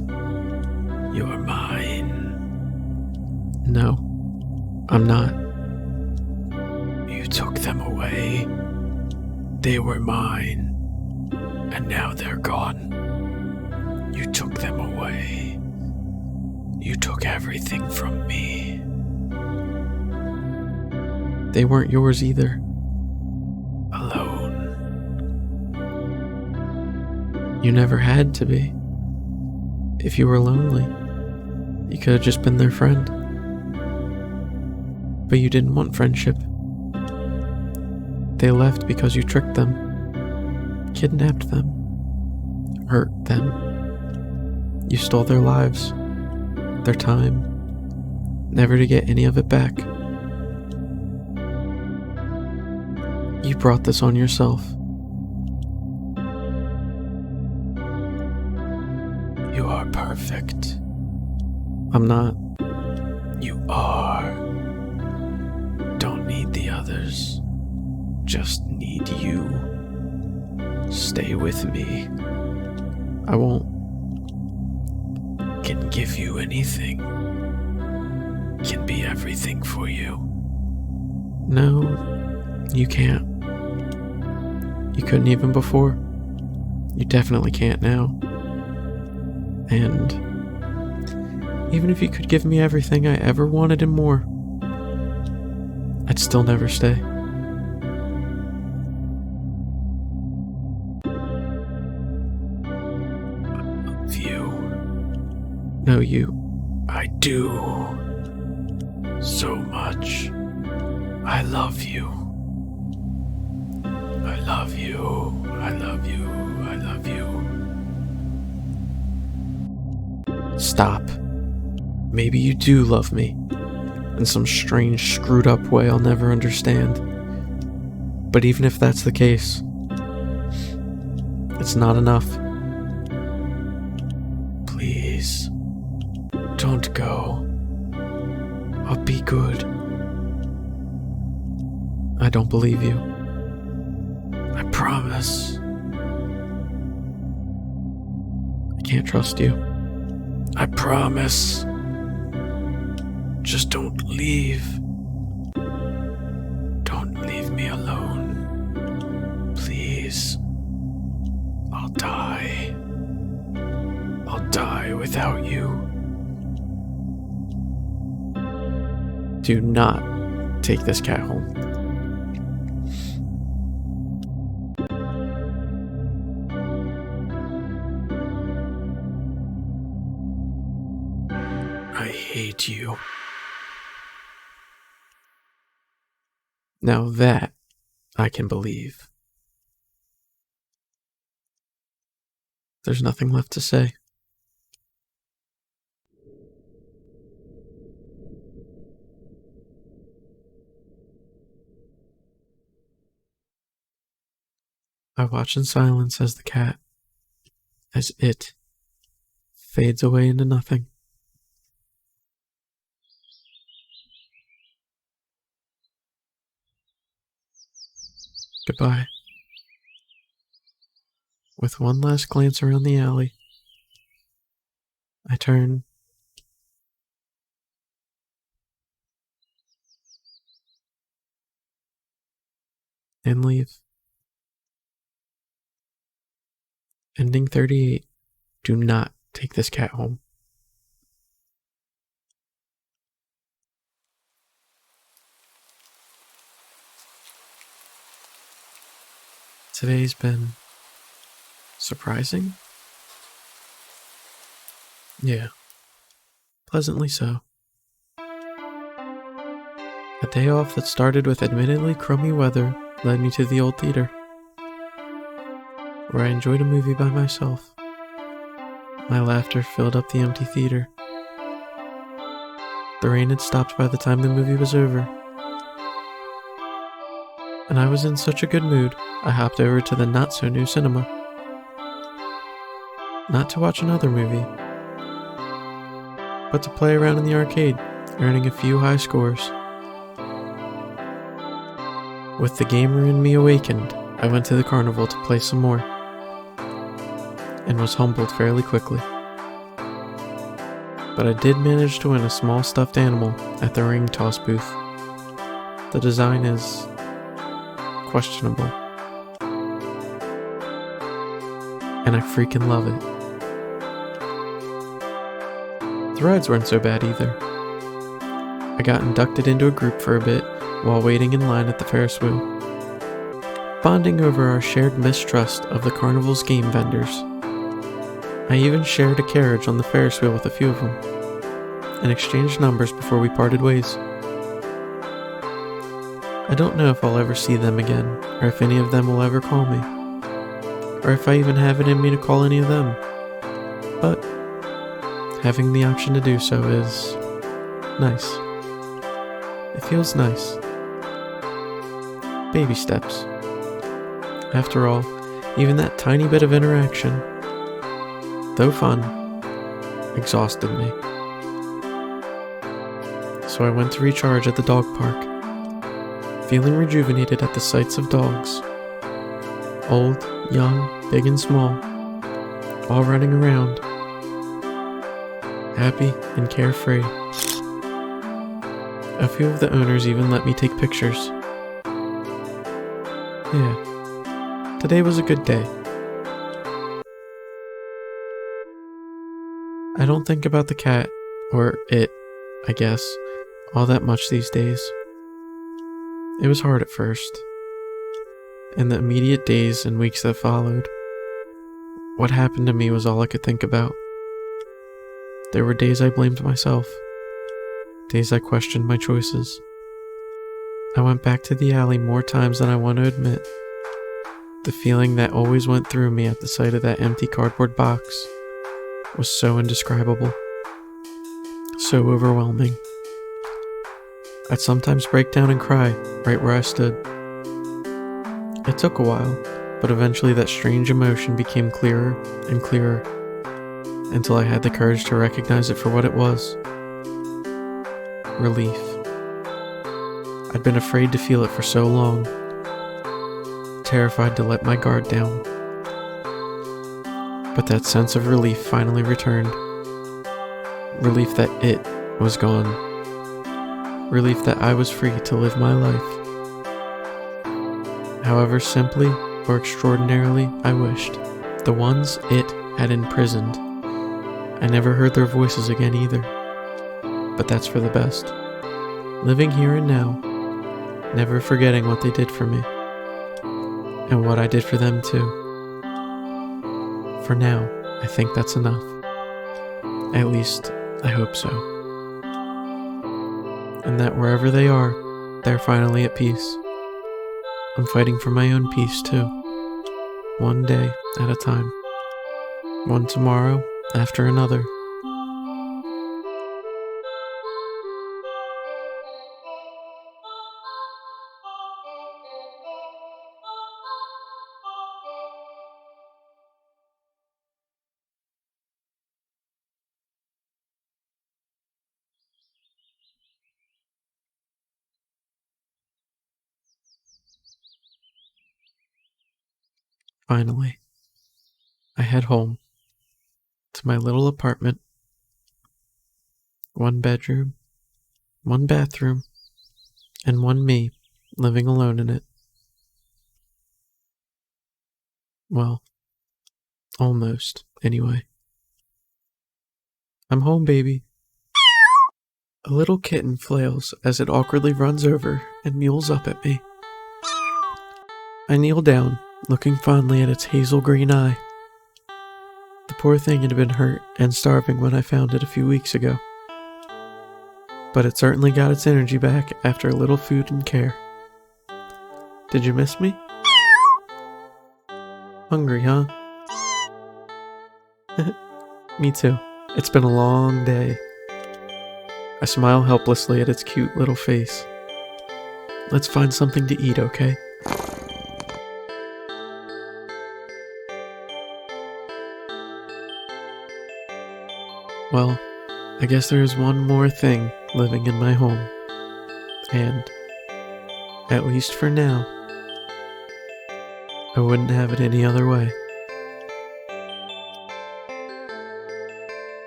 You are mine. No, I'm not. You took them away. They were mine. And now they're gone. You took them away. You took everything from me. They weren't yours either. Alone. You never had to be. If you were lonely, you could have just been their friend. But you didn't want friendship. They left because you tricked them, kidnapped them, hurt them. You stole their lives, their time, never to get any of it back. You brought this on yourself. You are perfect. I'm not. You are. Don't need the others. Just need you. Stay with me. I won't. Can give you anything. Can be everything for you. No, you can't. You couldn't even before. You definitely can't now. And even if you could give me everything I ever wanted and more, I'd still never stay. Love you. No, you. I do. So much. I love you. I love you. I love you. I love you. Stop. Maybe you do love me, in some strange, screwed up way I'll never understand. But even if that's the case, it's not enough. Please, don't go. I'll be good. I don't believe you. I promise. I can't trust you. I promise. Just don't leave. Don't leave me alone. Please. I'll die. I'll die without you. Do not take this cat home. hate you. Now that I can believe. There's nothing left to say. I watch in silence as it fades away into nothing. Goodbye. With one last glance around the alley, I turn and leave. Ending 38. Do not take this cat home. Today's been surprising? Yeah, pleasantly so. A day off that started with admittedly crummy weather led me to the old theater, where I enjoyed a movie by myself. My laughter filled up the empty theater. The rain had stopped by the time the movie was over, and I was in such a good mood, I hopped over to the not-so-new cinema. Not to watch another movie, but to play around in the arcade, earning a few high scores. With the gamer in me awakened, I went to the carnival to play some more, and was humbled fairly quickly. But I did manage to win a small stuffed animal at the ring toss booth. The design is questionable, and I freaking love it. The rides weren't so bad either. I got inducted into a group for a bit while waiting in line at the Ferris wheel, bonding over our shared mistrust of the carnival's game vendors. I even shared a carriage on the Ferris wheel with a few of them, and exchanged numbers before we parted ways. I don't know if I'll ever see them again, or if any of them will ever call me, or if I even have it in me to call any of them, but having the option to do so is nice. It feels nice. Baby steps. After all, even that tiny bit of interaction, though fun, exhausted me. So I went to recharge at the dog park, feeling rejuvenated at the sights of dogs. Old, young, big and small, all running around, happy and carefree. A few of the owners even let me take pictures. Yeah, today was a good day. I don't think about the cat, or it, I guess, all that much these days. It was hard at first. In the immediate days and weeks that followed, what happened to me was all I could think about. There were days I blamed myself, days I questioned my choices. I went back to the alley more times than I want to admit. The feeling that always went through me at the sight of that empty cardboard box was so indescribable, so overwhelming. I'd sometimes break down and cry right where I stood. It took a while, but eventually that strange emotion became clearer and clearer, until I had the courage to recognize it for what it was. Relief. I'd been afraid to feel it for so long, terrified to let my guard down. But that sense of relief finally returned. Relief that it was gone. Relief that I was free to live my life, however simply or extraordinarily I wished. The ones it had imprisoned, I never heard their voices again either, but that's for the best. Living here and now, never forgetting what they did for me, and what I did for them too. For now, I think that's enough. At least, I hope so. and that wherever they are, they're finally at peace. I'm fighting for my own peace too, one day at a time, one tomorrow after another. Finally, I head home to my little apartment. One bedroom, one bathroom, and one me living alone in it. Well, almost, anyway. I'm home, baby. A little kitten flails as it awkwardly runs over and mews up at me. I kneel down, looking fondly at its hazel green eye. The poor thing had been hurt and starving when I found it a few weeks ago. But it certainly got its energy back after a little food and care. Did you miss me? Hungry, huh? Me too. It's been a long day. I smile helplessly at its cute little face. Let's find something to eat, okay? Well, I guess there is one more thing living in my home. And, at least for now, I wouldn't have it any other way.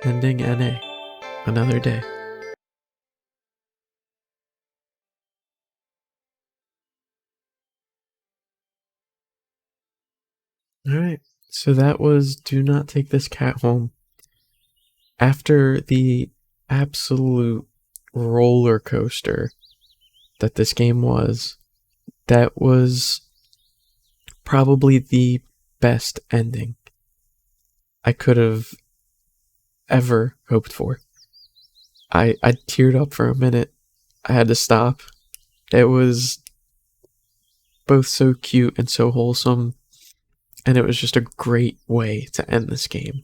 Ending NA. Another day. Alright, so that was Do Not Take This Cat Home. After the absolute roller coaster that this game was, that was probably the best ending I could have ever hoped for. I teared up for a minute. I had to stop. It was both so cute and so wholesome, and it was just a great way to end this game.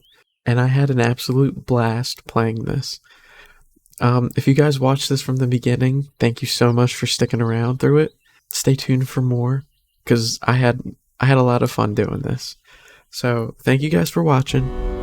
And I had an absolute blast playing this. If you guys watched this from the beginning, thank you so much for sticking around through it. Stay tuned for more, because I had a lot of fun doing this. So thank you guys for watching.